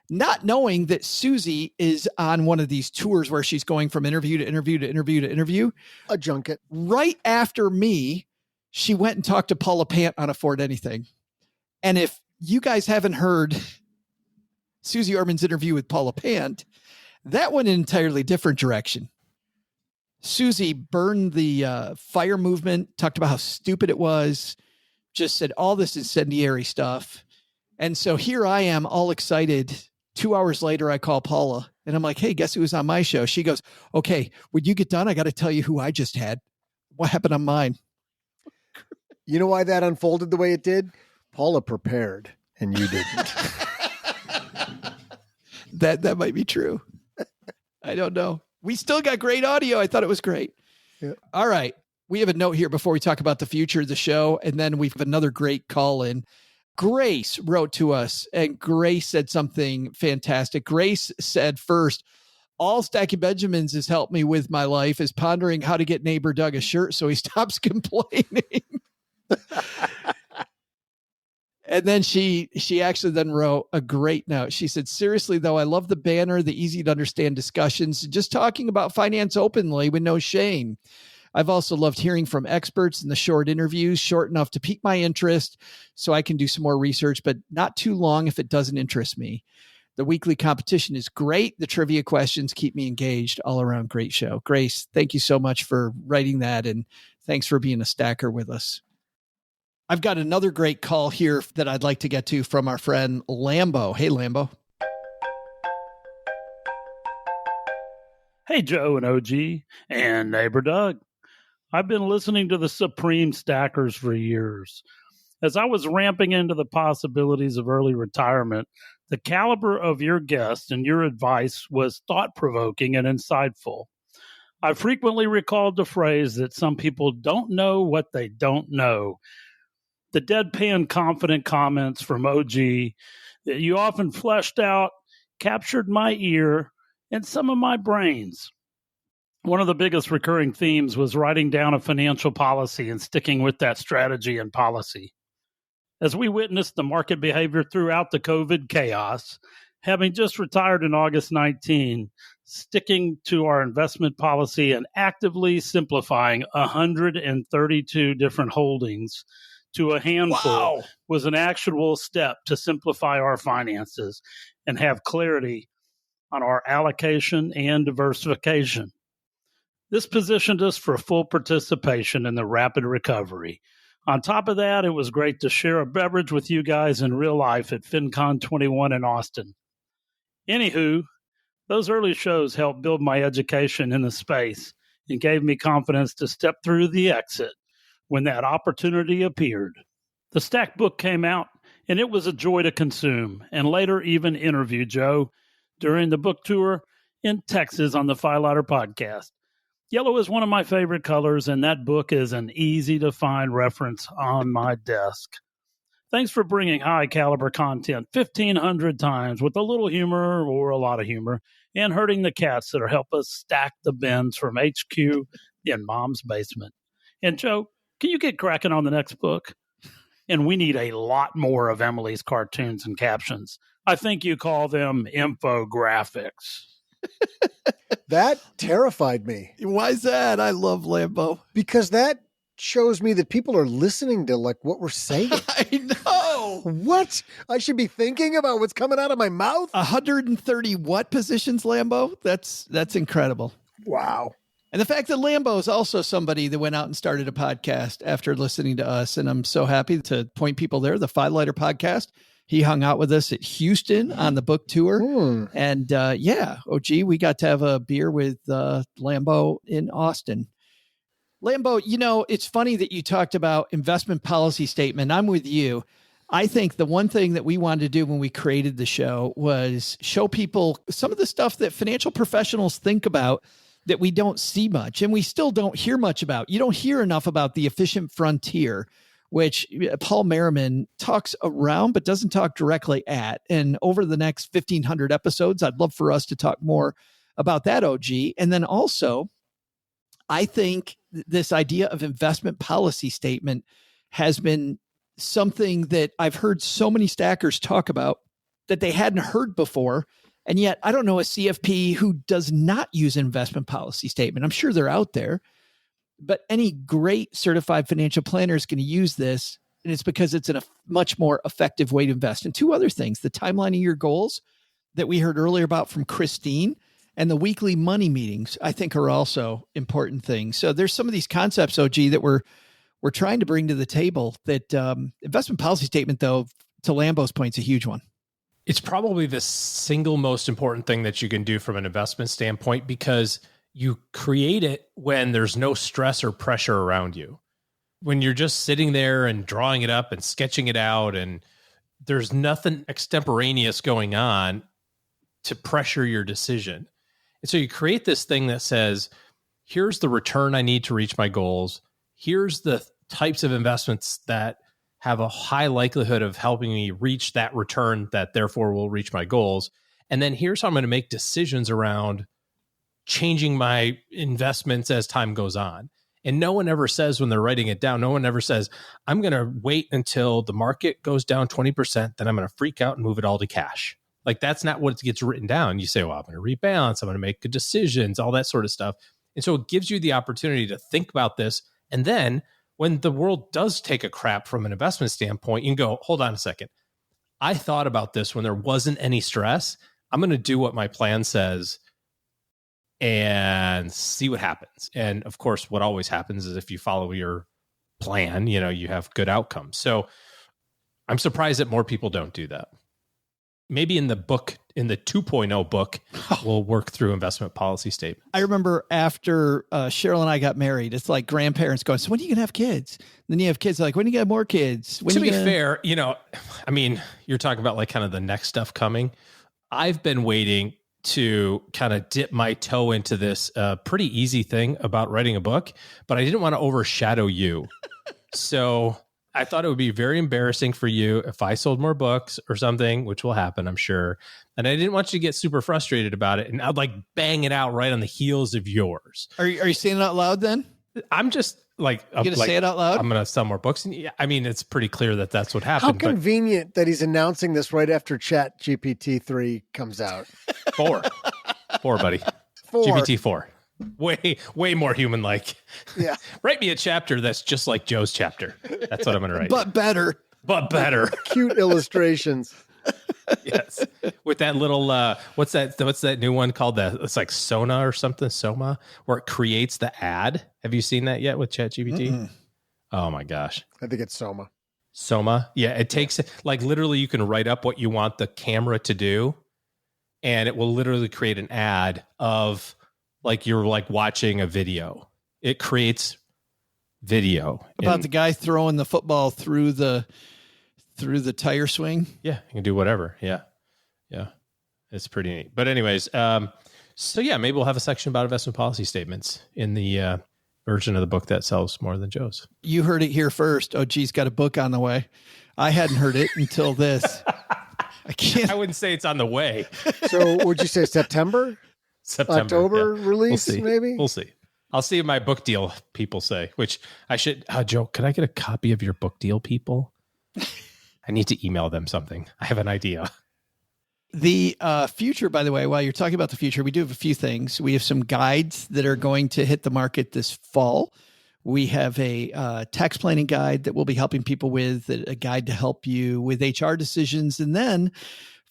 S9: not knowing that Susie is on one of these tours where she's going from interview to interview to interview to interview.
S8: A junket.
S9: Right after me, she went and talked to Paula Pant on Afford Anything. And if you guys haven't heard Susie Orman's interview with Paula Pant, that went an entirely different direction. Susie burned the fire movement, talked about how stupid it was, just said all this incendiary stuff. And so here I am all excited. 2 hours later, I call Paula and I'm like, hey, guess who was on my show? She goes, okay, when you get done, I got to tell you who I just had. What happened on mine?
S8: You know why that unfolded the way it did? Paula prepared and you didn't.
S9: That might be true. I don't know. We still got great audio. I thought it was great. Yeah. All right. We have a note here before we talk about the future of the show. And then we have another great call in. Grace wrote to us and Grace said something fantastic. Grace said first, all Stacking Benjamins has helped me with my life is pondering how to get neighbor Doug a shirt so he stops complaining. And then she actually then wrote a great note. She said, seriously, though, I love the banner, the easy to understand discussions, just talking about finance openly with no shame. I've also loved hearing from experts in the short interviews, short enough to pique my interest so I can do some more research, but not too long if it doesn't interest me. The weekly competition is great. The trivia questions keep me engaged. All around great show. Grace, thank you so much for writing that. And thanks for being a stacker with us. I've got another great call here that I'd like to get to from our friend Lambo. Hey, Lambo.
S19: Hey, Joe and OG and neighbor Doug. I've been listening to the Supreme Stackers for years. As I was ramping into the possibilities of early retirement, the caliber of your guest and your advice was thought-provoking and insightful. I frequently recalled the phrase that some people don't know what they don't know. The deadpan confident comments from OG that you often fleshed out captured my ear and some of my brains. One of the biggest recurring themes was writing down a financial policy and sticking with that strategy and policy. As we witnessed the market behavior throughout the COVID chaos, having just retired in August 19, sticking to our investment policy and actively simplifying 132 different holdings to a handful was an actionable step to simplify our finances and have clarity on our allocation and diversification. This positioned us for full participation in the rapid recovery. On top of that, it was great to share a beverage with you guys in real life at FinCon 21 in Austin. Anywho, those early shows helped build my education in the space and gave me confidence to step through the exit when that opportunity appeared. The Stack book came out, and it was a joy to consume, and later even interview Joe during the book tour in Texas on the Fighlighter podcast. Yellow is one of my favorite colors, and that book is an easy-to-find reference on my desk. Thanks for bringing high-caliber content 1,500 times with a little humor or a lot of humor and hurting the cats that help us stack the bins from HQ in Mom's basement. And, Joe, can you get cracking on the next book? And we need a lot more of Emily's cartoons and captions. I think you call them infographics.
S8: That terrified me.
S9: Why is that? I love Lambo.
S8: Because that shows me that people are listening to like what we're saying.
S9: I know.
S8: What? I should be thinking about what's coming out of my mouth?
S9: 130 what positions, Lambo? That's incredible.
S8: Wow.
S9: And the fact that Lambo is also somebody that went out and started a podcast after listening to us. And I'm so happy to point people there, the Fighlighter podcast. He hung out with us at Houston on the book tour. And OG, we got to have a beer with Lambo in Austin. Lambo, you know, it's funny that you talked about investment policy statement. I'm with you. I think the one thing that we wanted to do when we created the show was show people some of the stuff that financial professionals think about that we don't see much and we still don't hear much about. You don't hear enough about the efficient frontier, which Paul Merriman talks around but doesn't talk directly at. And over the next 1,500 episodes, I'd love for us to talk more about that, OG. And then also, I think this idea of investment policy statement has been something that I've heard so many stackers talk about that they hadn't heard before. And yet I don't know a CFP who does not use investment policy statement. I'm sure they're out there, but any great certified financial planner is going to use this. And it's because it's a much more effective way to invest. And two other things, the timeline of your goals that we heard earlier about from Christine and the weekly money meetings, I think are also important things. So there's some of these concepts, OG, that we're trying to bring to the table that investment policy statement, though, to Lambo's point, is a huge one.
S10: It's probably the single most important thing that you can do from an investment standpoint because you create it when there's no stress or pressure around you. When you're just sitting there and drawing it up and sketching it out and there's nothing extemporaneous going on to pressure your decision. And so you create this thing that says, here's the return I need to reach my goals. Here's the types of investments that have a high likelihood of helping me reach that return that therefore will reach my goals. And then here's how I'm going to make decisions around changing my investments as time goes on. And no one ever says when they're writing it down, no one ever says, I'm going to wait until the market goes down 20%, then I'm going to freak out and move it all to cash. Like that's not what gets written down. You say, well, I'm going to rebalance, I'm going to make good decisions, all that sort of stuff. And so it gives you the opportunity to think about this. And then when the world does take a crap from an investment standpoint, you can go, hold on a second. I thought about this when there wasn't any stress. I'm going to do what my plan says and see what happens. And of course, what always happens is if you follow your plan, you know, you have good outcomes. So I'm surprised that more people don't do that. Maybe in the book, in the 2.0 book, we'll work through investment policy statement.
S9: I remember after Cheryl and I got married, it's like grandparents going, so when are you going to have kids? And then you have kids like, when are you going to have more kids? When
S10: to be fair, you know, I mean, you're talking about like kind of the next stuff coming. I've been waiting to kind of dip my toe into this pretty easy thing about writing a book, but I didn't want to overshadow you. So I thought it would be very embarrassing for you if I sold more books or something, which will happen, I'm sure. And I didn't want you to get super frustrated about it. And I'd like bang it out right on the heels of yours.
S9: Are you saying it out loud then?
S10: I'm just like,
S9: you going to say it out loud?
S10: I'm going to sell more books. And I mean, it's pretty clear that that's what happened.
S8: How convenient that he's announcing this right after Chat GPT 3 comes out.
S10: 4. 4, buddy.
S8: 4.
S10: GPT-4. Way more human-like.
S8: Yeah.
S10: Write me a chapter that's just like Joe's chapter. That's what I'm going to write.
S9: But better.
S8: Cute illustrations.
S10: Yes. With that little, what's that new one called? It's like Sona or something, Soma, where it creates the ad. Have you seen that yet with ChatGPT?
S8: Mm-mm.
S10: Oh my gosh.
S8: I think it's Soma.
S10: Soma. Yeah. It takes like literally you can write up what you want the camera to do, and it will literally create an ad of like you're like watching a video. It creates video
S9: about the guy throwing the football through the tire swing.
S10: Yeah, you can do whatever. Yeah. It's pretty neat. But anyways, so yeah, maybe we'll have a section about investment policy statements in the version of the book that sells more than Joe's.
S9: You heard it here first. OG's got a book on the way. I hadn't heard it until this.
S10: I wouldn't say it's on the way.
S8: So would you say September? October release, maybe?
S10: We'll see. I'll see what my book deal people say, which I should. Joe, can I get a copy of your book deal, people? I need to email them something. I have an idea.
S9: The future, by the way, while you're talking about the future, we do have a few things. We have some guides that are going to hit the market this fall. We have a tax planning guide that we'll be helping people with, a guide to help you with HR decisions. And then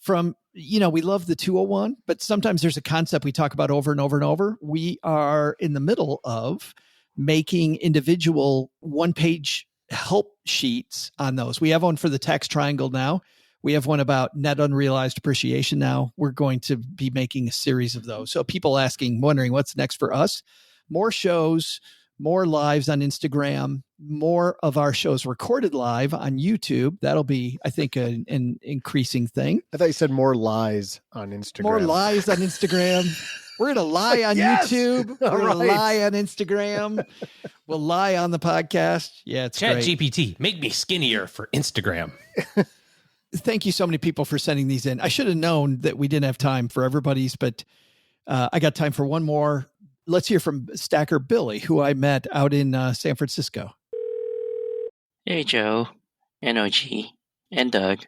S9: we love the 201, but sometimes there's a concept we talk about over and over and over. We are in the middle of making individual one-page help sheets on those. We have one for the tax triangle now. We have one about net unrealized appreciation now. We're going to be making a series of those. So people wondering what's next for us. More shows, more lives on Instagram, more of our shows recorded live on YouTube. That'll be, I think, an increasing thing.
S8: I thought you said more lies on Instagram.
S9: More lies on Instagram. We're going to lie on YouTube. We're going to lie on Instagram. We'll lie on the podcast. Yeah, it's great.
S10: ChatGPT, make me skinnier for Instagram.
S9: Thank you so many people for sending these in. I should have known that we didn't have time for everybody's, but I got time for one more. Let's hear from Stacker Billy, who I met out in San Francisco.
S20: Hey, Joe, and OG, and Doug.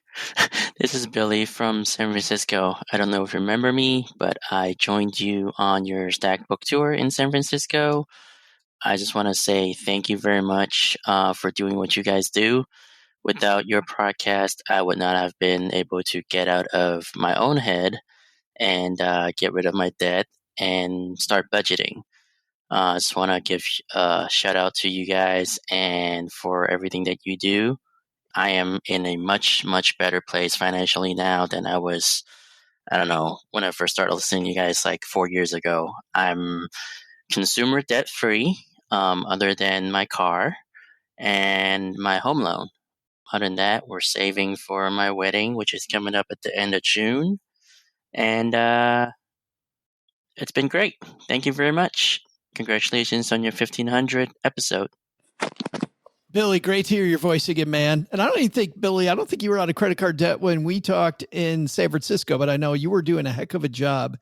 S20: This is Billy from San Francisco. I don't know if you remember me, but I joined you on your Stack book tour in San Francisco. I just want to say thank you very much for doing what you guys do. Without your podcast, I would not have been able to get out of my own head and get rid of my debt and start budgeting. I just want to give a shout out to you guys and for everything that you do. I am in a much, much better place financially now than I was, I don't know, when I first started listening to you guys like 4 years ago. I'm consumer debt free, other than my car and my home loan. Other than that, we're saving for my wedding, which is coming up at the end of June. And it's been great. Thank you very much. Congratulations on your 1500 episode.
S9: Billy, great to hear your voice again, man. And I don't think you were out of credit card debt when we talked in San Francisco, but I know you were doing a heck of a job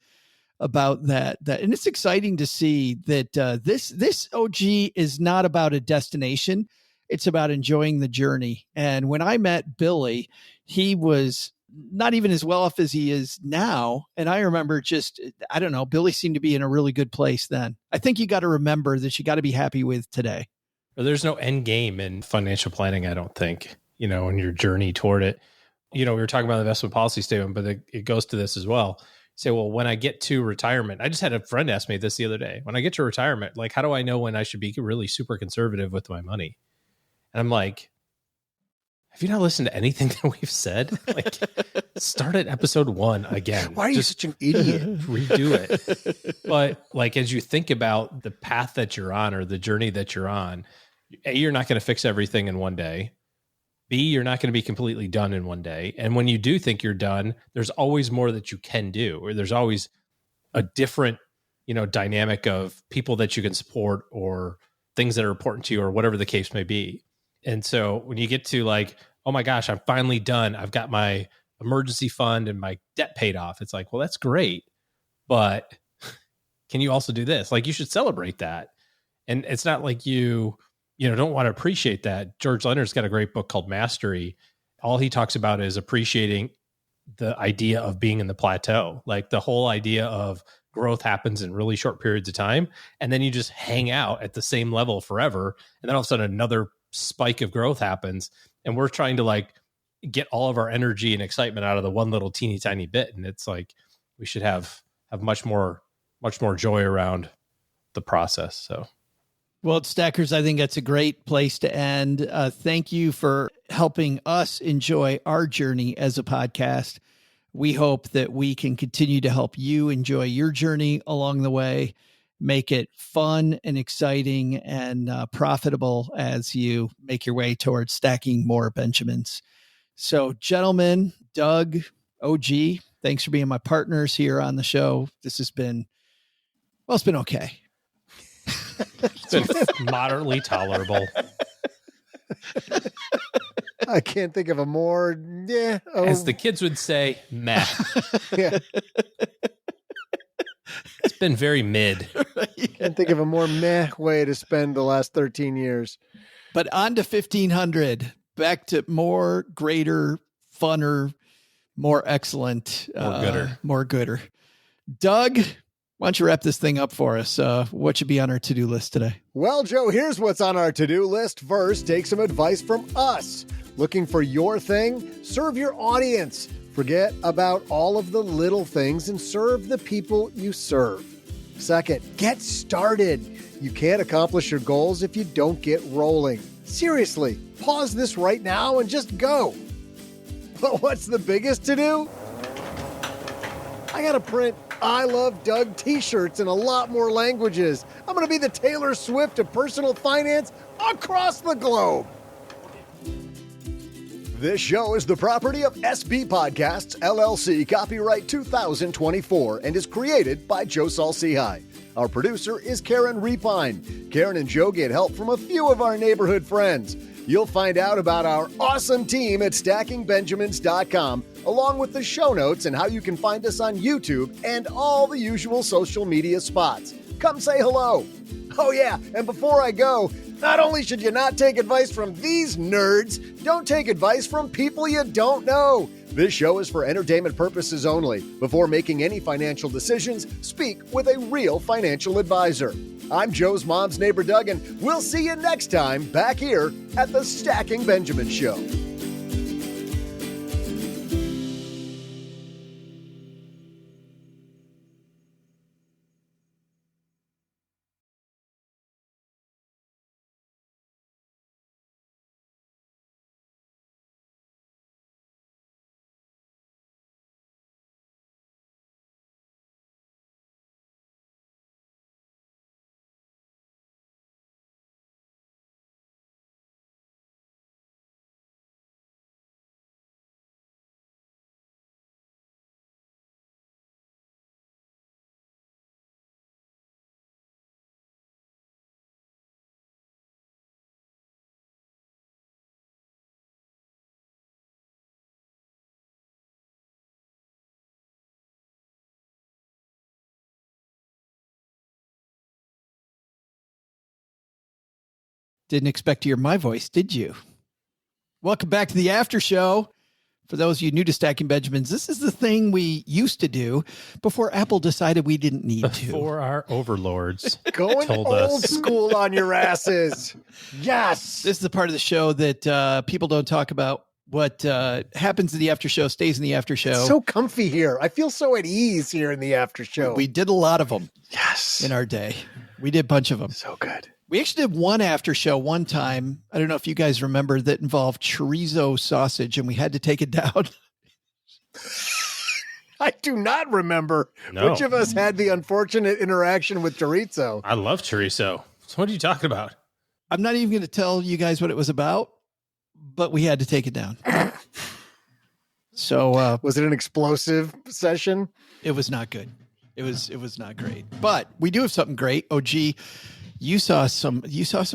S9: about that. And it's exciting to see that this OG is not about a destination. It's about enjoying the journey. And when I met Billy, he was not even as well off as he is now. And I remember Billy seemed to be in a really good place then. I think you got to remember that you got to be happy with today.
S10: There's no end game in financial planning, I don't think, in your journey toward it. We were talking about the investment policy statement, but it goes to this as well. Say, well, when I get to retirement, I just had a friend ask me this the other day. When I get to retirement, like, how do I know when I should be really super conservative with my money? And I'm like, have you not listened to anything that we've said? Like, start at episode 1 again.
S8: Why are you such an idiot?
S10: Redo it. But like, as you think about the path that you're on or the journey that you're on, A, you're not going to fix everything in one day. B, you're not going to be completely done in one day. And when you do think you're done, there's always more that you can do, or there's always a different, dynamic of people that you can support or things that are important to you or whatever the case may be. And so when you get to like, oh my gosh, I'm finally done. I've got my emergency fund and my debt paid off. It's like, well, that's great. But can you also do this? Like, you should celebrate that. And it's not like you don't want to appreciate that. George Leonard's got a great book called Mastery. All he talks about is appreciating the idea of being in the plateau, like the whole idea of growth happens in really short periods of time. And then you just hang out at the same level forever. And then all of a sudden another spike of growth happens. And we're trying to like get all of our energy and excitement out of the one little teeny tiny bit. And it's like, we should have much more joy around the process. So.
S9: Well, Stackers, I think that's a great place to end. Thank you for helping us enjoy our journey as a podcast. We hope that we can continue to help you enjoy your journey along the way, make it fun and exciting and profitable as you make your way towards stacking more Benjamins. So, gentlemen, Doug, OG, thanks for being my partners here on the show. This has been, well, it's been okay.
S10: It's been moderately tolerable.
S8: I can't think of a more,
S10: as the kids would say, meh.
S8: Yeah.
S10: It's been very mid.
S8: Can't think of a more meh way to spend the last 13 years.
S9: But on to 1500, back to more, greater, funner, more excellent, more gooder. Doug, why don't you wrap this thing up for us? What should be on our to-do list today?
S8: Well, Joe, here's what's on our to-do list. First, take some advice from us. Looking for your thing? Serve your audience. Forget about all of the little things and serve the people you serve. Second, get started. You can't accomplish your goals if you don't get rolling. Seriously, pause this right now and just go. But what's the biggest to-do? I gotta print I Love Doug t-shirts in a lot more languages. I'm going to be the Taylor Swift of personal finance across the globe. This show is the property of SB Podcasts, LLC, copyright 2024, and is created by Joe Salsihai. Our producer is Karen Repine. Karen and Joe get help from a few of our neighborhood friends. You'll find out about our awesome team at stackingbenjamins.com, along with the show notes and how you can find us on YouTube and all the usual social media spots. Come say hello. Oh yeah, and before I go, not only should you not take advice from these nerds, don't take advice from people you don't know. This show is for entertainment purposes only. Before making any financial decisions, speak with a real financial advisor. I'm Joe's mom's neighbor, Doug, and we'll see you next time back here at the Stacking Benjamin Show.
S9: Didn't expect to hear my voice, did you? Welcome back to the after show. For those of you new to Stacking Benjamins, this is the thing we used to do before Apple decided we didn't need to.
S10: Before our overlords
S8: going
S10: told
S8: old
S10: us.
S8: school on your asses. Yes.
S9: This is the part of the show that people don't talk about. What happens in the after show stays in the after show.
S8: It's so comfy here. I feel so at ease here in the after show.
S9: We did a lot of them.
S8: Yes.
S9: In our day. We did a bunch of them.
S8: So good.
S9: We actually did one after show one time. I don't know if you guys remember, that involved chorizo sausage, and we had to take it down.
S8: I do not remember.
S10: No.
S8: Which of us had the unfortunate interaction with chorizo?
S10: I love chorizo. So what are you talking about?
S9: I'm not even going to tell you guys what it was about, but we had to take it down. So
S8: was it an explosive session?
S9: It was not good. It was not great. But we do have something great. OG, you saw some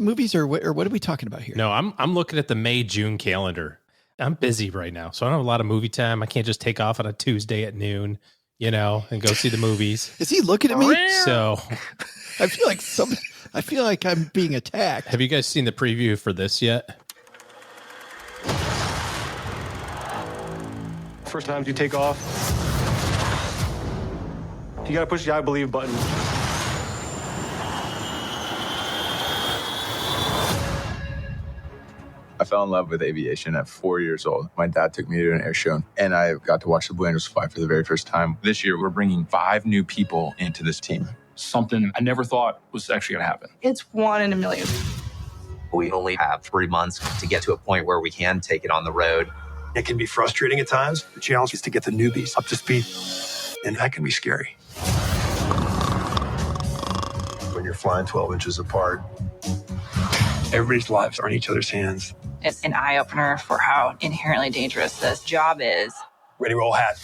S9: movies, or what are we talking about here?
S10: No, I'm looking at the May-June calendar. I'm busy right now, so I don't have a lot of movie time. I can't just take off on a Tuesday at noon, and go see the movies.
S9: Is he looking at me?
S10: So
S9: I feel like I'm being attacked.
S10: Have you guys seen the preview for this yet?
S21: First time you take off, You gotta push the I believe button.
S22: I fell in love with aviation at 4 years old. My dad took me to an air show, and I got to watch the Blue Angels fly for the very first time. This year, we're bringing 5 new people into this team.
S23: Something I never thought was actually going to happen.
S24: It's 1 in a million.
S25: We only have 3 months to get to a point where we can take it on the road.
S21: It can be frustrating at times. The challenge is to get the newbies up to speed, and that can be scary. When you're flying 12 inches apart, everybody's lives are in each other's hands.
S24: It's an eye-opener for how inherently dangerous this job is.
S21: Ready, roll, hat.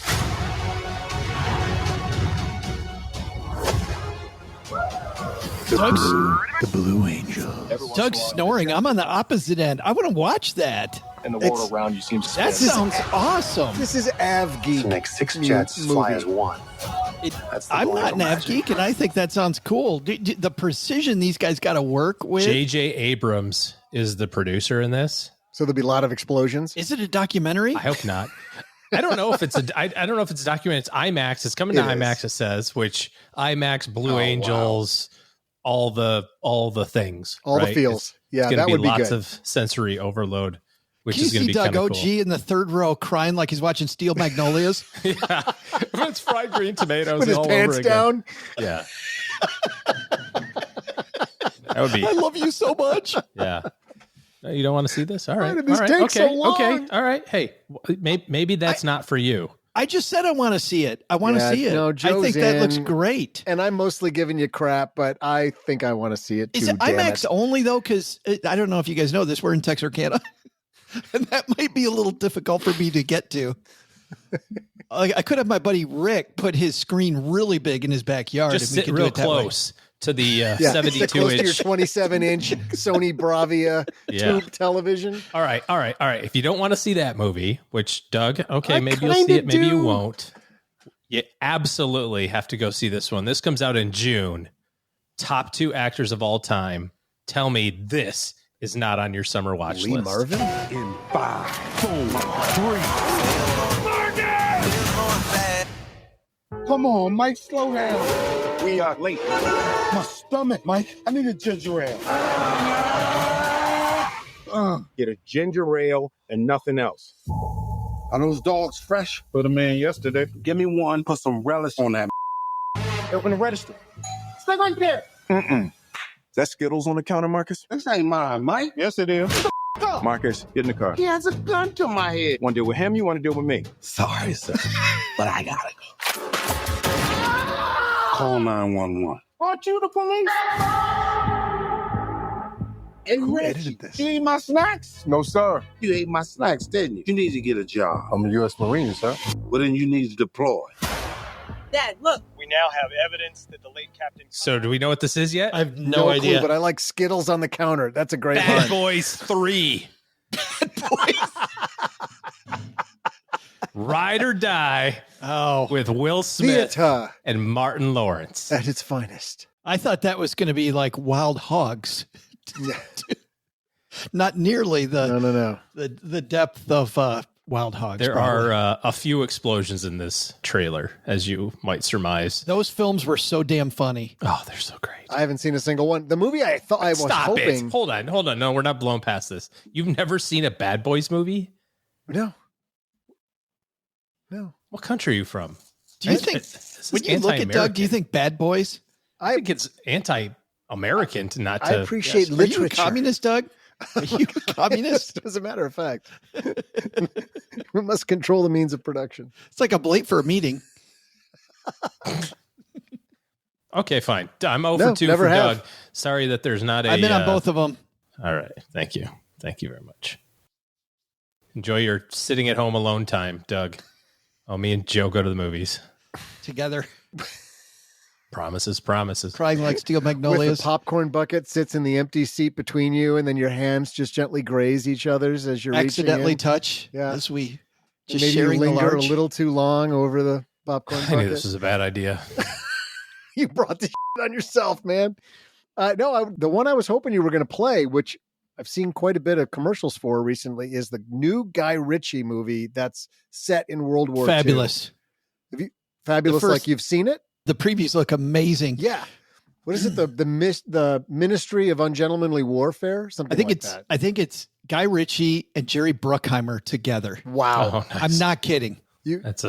S9: The Blue Angel. Doug's snoring. I'm on the opposite end. I want to watch that.
S21: And the world around you seems
S9: That sounds awesome.
S8: This is Av Geek.
S21: To make 6 jets fly as one.
S9: I'm not an Av Geek, and I think that sounds cool. The precision these guys got to work with.
S10: J.J. Abrams is the producer in this.
S8: So there'll be a lot of explosions.
S9: Is it a documentary?
S10: I hope not. I don't know if it's I don't know if it's a documentary. It's IMAX. It's coming to IMAX. It says, which IMAX, Blue Angels, all the things,
S8: all
S10: right?
S8: the feels.
S10: It's
S8: That would be
S10: lots
S8: good.
S10: of sensory overload, which
S9: Can you
S10: is going to
S9: see
S10: be
S9: Doug
S10: kind of
S9: OG
S10: cool.
S9: in the third row crying like he's watching Steel Magnolias?
S10: Yeah, it's fried green tomatoes
S8: with his
S10: all
S8: pants
S10: over again.
S8: down.
S10: Yeah, that would be.
S9: I love you so much.
S10: Yeah. No, you don't want to see this? All right.
S8: Why did this
S10: all right.
S8: take
S10: Okay.
S8: so long?
S10: Okay. All right. Hey, maybe that's not for you.
S9: I just said I want to see it. I want to see it.
S8: No,
S9: I
S8: Joe's
S9: think that looks
S8: in,
S9: great.
S8: And I'm mostly giving you crap, but I think I want to see it too.
S9: Is it
S8: damn
S9: IMAX
S8: it.
S9: only though? Because I don't know if you guys know this. We're in Texarkana, and that might be a little difficult for me to get to. I could have my buddy Rick put his screen really big in his backyard.
S10: Just
S9: if we
S10: sit
S9: could
S10: real
S9: do it that way.
S10: close to the
S8: Sit
S10: 72
S8: close to your
S10: inch.
S8: 27-inch Sony Bravia
S10: Yeah.
S8: tube television.
S10: All right. If you don't want to see that movie, which Doug, okay,
S8: I
S10: maybe you'll see
S8: kinda
S10: it, maybe you
S8: do.
S10: won't. You absolutely have to go see this one. This comes out in June. Top 2 actors of all time. Tell me this is not on your summer watch
S8: Lee
S10: list.
S8: Marvin?
S21: In 5, 4, 3.
S26: Come on, Mike, slow down. We are late. My stomach, Mike. I need a ginger ale. Get a ginger ale and nothing else. Are those dogs fresh? Put them in yesterday. Give me one. Put some relish on that. Open the register.
S24: Stay right there.
S21: That Skittles on the counter, Marcus?
S26: This ain't mine, Mike.
S21: Yes, it is. Marcus, get in the car.
S26: He has a gun to my head.
S21: Want to deal with him? You want to deal with me?
S26: Sorry, sir, but I gotta go. Call 911. Aren't you the police? Hey,
S21: Who
S26: Rich,
S21: edited this?
S26: you ate my snacks?
S21: No, sir.
S26: You ate my snacks, didn't you? You need to get a job.
S21: I'm a U.S. Marine, sir.
S26: Well, then you need to deploy.
S24: Dad, look.
S27: We now have evidence that the late Captain...
S10: So do we know what this is yet?
S9: I have
S8: No clue, but I like Skittles on the counter. That's a great
S10: Bad
S8: line.
S10: Boys 3. Ride or Die with Will Smith
S8: Theater
S10: and Martin Lawrence.
S8: at its finest.
S9: I thought that was going to be like Wild Hogs. Not nearly
S8: No.
S9: the depth of Wild Hogs.
S10: There
S9: probably.
S10: are a few explosions in this trailer, as you might surmise.
S9: Those films were so damn funny.
S10: Oh, they're so great.
S8: I haven't seen a single one. The movie I thought I was
S10: Stop
S8: hoping.
S10: it. Hold on. No, we're not blown past this. You've never seen a Bad Boys movie?
S8: No.
S10: What country are you from?
S9: Do you think, when you look at Doug, do you think Bad Boys?
S10: I think it's anti-American to not to...
S8: I appreciate
S9: Are you a
S8: literature.
S9: communist, Doug? Are you a communist?
S8: As a matter of fact, we must control the means of production.
S9: It's like I'm late for a meeting.
S10: Okay, fine. I'm 0
S8: No,
S10: for 2
S8: never
S10: for
S8: have.
S10: Doug. Sorry that there's not a...
S9: I've been on both of them.
S10: All right. Thank you. Thank you very much. Enjoy your sitting at home alone time, Doug. Oh, me and Joe go to the movies.
S9: Together.
S10: Promises.
S9: Crying like Steel
S8: With
S9: Magnolias.
S8: the popcorn bucket sits in the empty seat between you, and then your hands just gently graze each other's as you're
S9: Accidentally
S8: reaching in.
S9: touch.
S8: Yeah.
S9: As we
S8: And
S9: just
S8: maybe
S9: sharing
S8: you
S9: the
S8: linger
S9: large.
S8: a little too long over the popcorn
S10: I
S8: bucket.
S10: knew this was a bad idea.
S8: You brought this on yourself, man. The one I was hoping you were going to play, which I've seen quite a bit of commercials for recently, is the new Guy Ritchie movie that's set in World War II.
S9: Fabulous.
S8: Have you, Fabulous,
S9: The first-
S8: like you've seen it?
S9: The previews look amazing.
S8: Yeah. What is it? The Ministry of Ungentlemanly Warfare? Something like that.
S9: I think it's Guy Ritchie and Jerry Bruckheimer together.
S8: Wow.
S10: Oh, nice.
S9: I'm not kidding.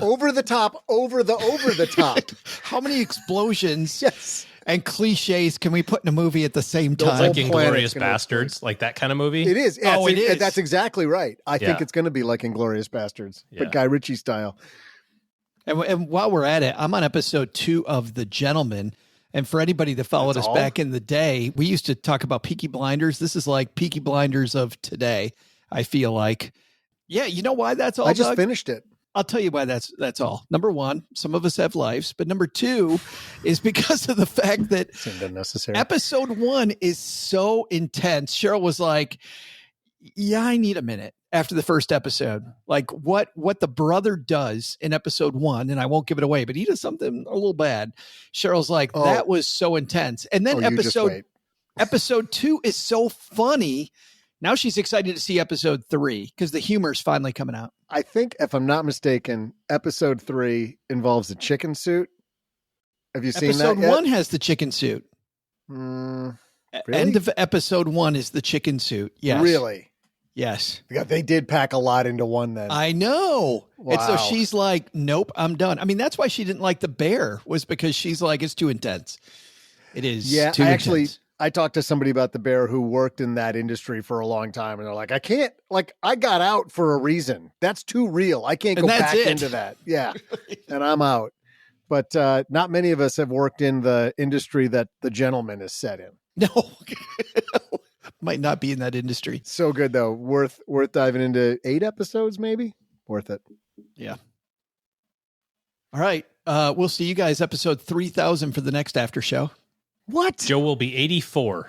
S8: Over the top.
S9: How many explosions
S8: yes.
S9: and cliches can we put in a movie at the same time?
S10: Like Inglourious Bastards, like that kind of movie?
S8: It is. Yeah,
S9: it is.
S8: That's exactly right. I think it's going to be like Inglourious Bastards, but Guy Ritchie style.
S9: And while we're at it, I'm on episode 2 of The Gentleman. And for anybody that followed us back in the day, we used to talk about Peaky Blinders. This is like Peaky Blinders of today, I feel like. Yeah, you know why that's all,
S8: I just
S9: Doug?
S8: finished it.
S9: I'll tell you why that's all. Number 1, some of us have lives. But number 2 is because of the fact that
S8: seemed unnecessary.
S9: Episode 1 is so intense. Cheryl was like, yeah, I need a minute after the first episode. Like what the brother does in episode 1, and I won't give it away, but he does something a little bad. Cheryl's like, that was so intense. And then episode 2 is so funny. Now she's excited to see episode 3 because the humor's finally coming out.
S8: I think, if I'm not mistaken, episode 3 involves a chicken suit. Have you seen
S9: episode
S8: that yet?
S9: 1 has the chicken suit.
S8: Really?
S9: End of episode 1 is the chicken suit. Yes.
S8: Really?
S9: Yes.
S8: Yeah, they did pack a lot into one then.
S9: I know.
S8: Wow.
S9: And so she's like, nope, I'm done. I mean, that's why she didn't like The Bear, was because she's like, it's too intense. It is too intense.
S8: I talked to somebody about The Bear who worked in that industry for a long time, and they're like, I got out for a reason. That's too real. I can't go back into that. Yeah. And I'm out. But not many of us have worked in the industry that The Gentleman is set in.
S9: No. Might not be in that industry.
S8: So good though. Worth diving into 8 episodes, maybe. Worth it.
S9: Yeah. All right. We'll see you guys episode 3000 for the next after show.
S8: What?
S10: Joe will be 84.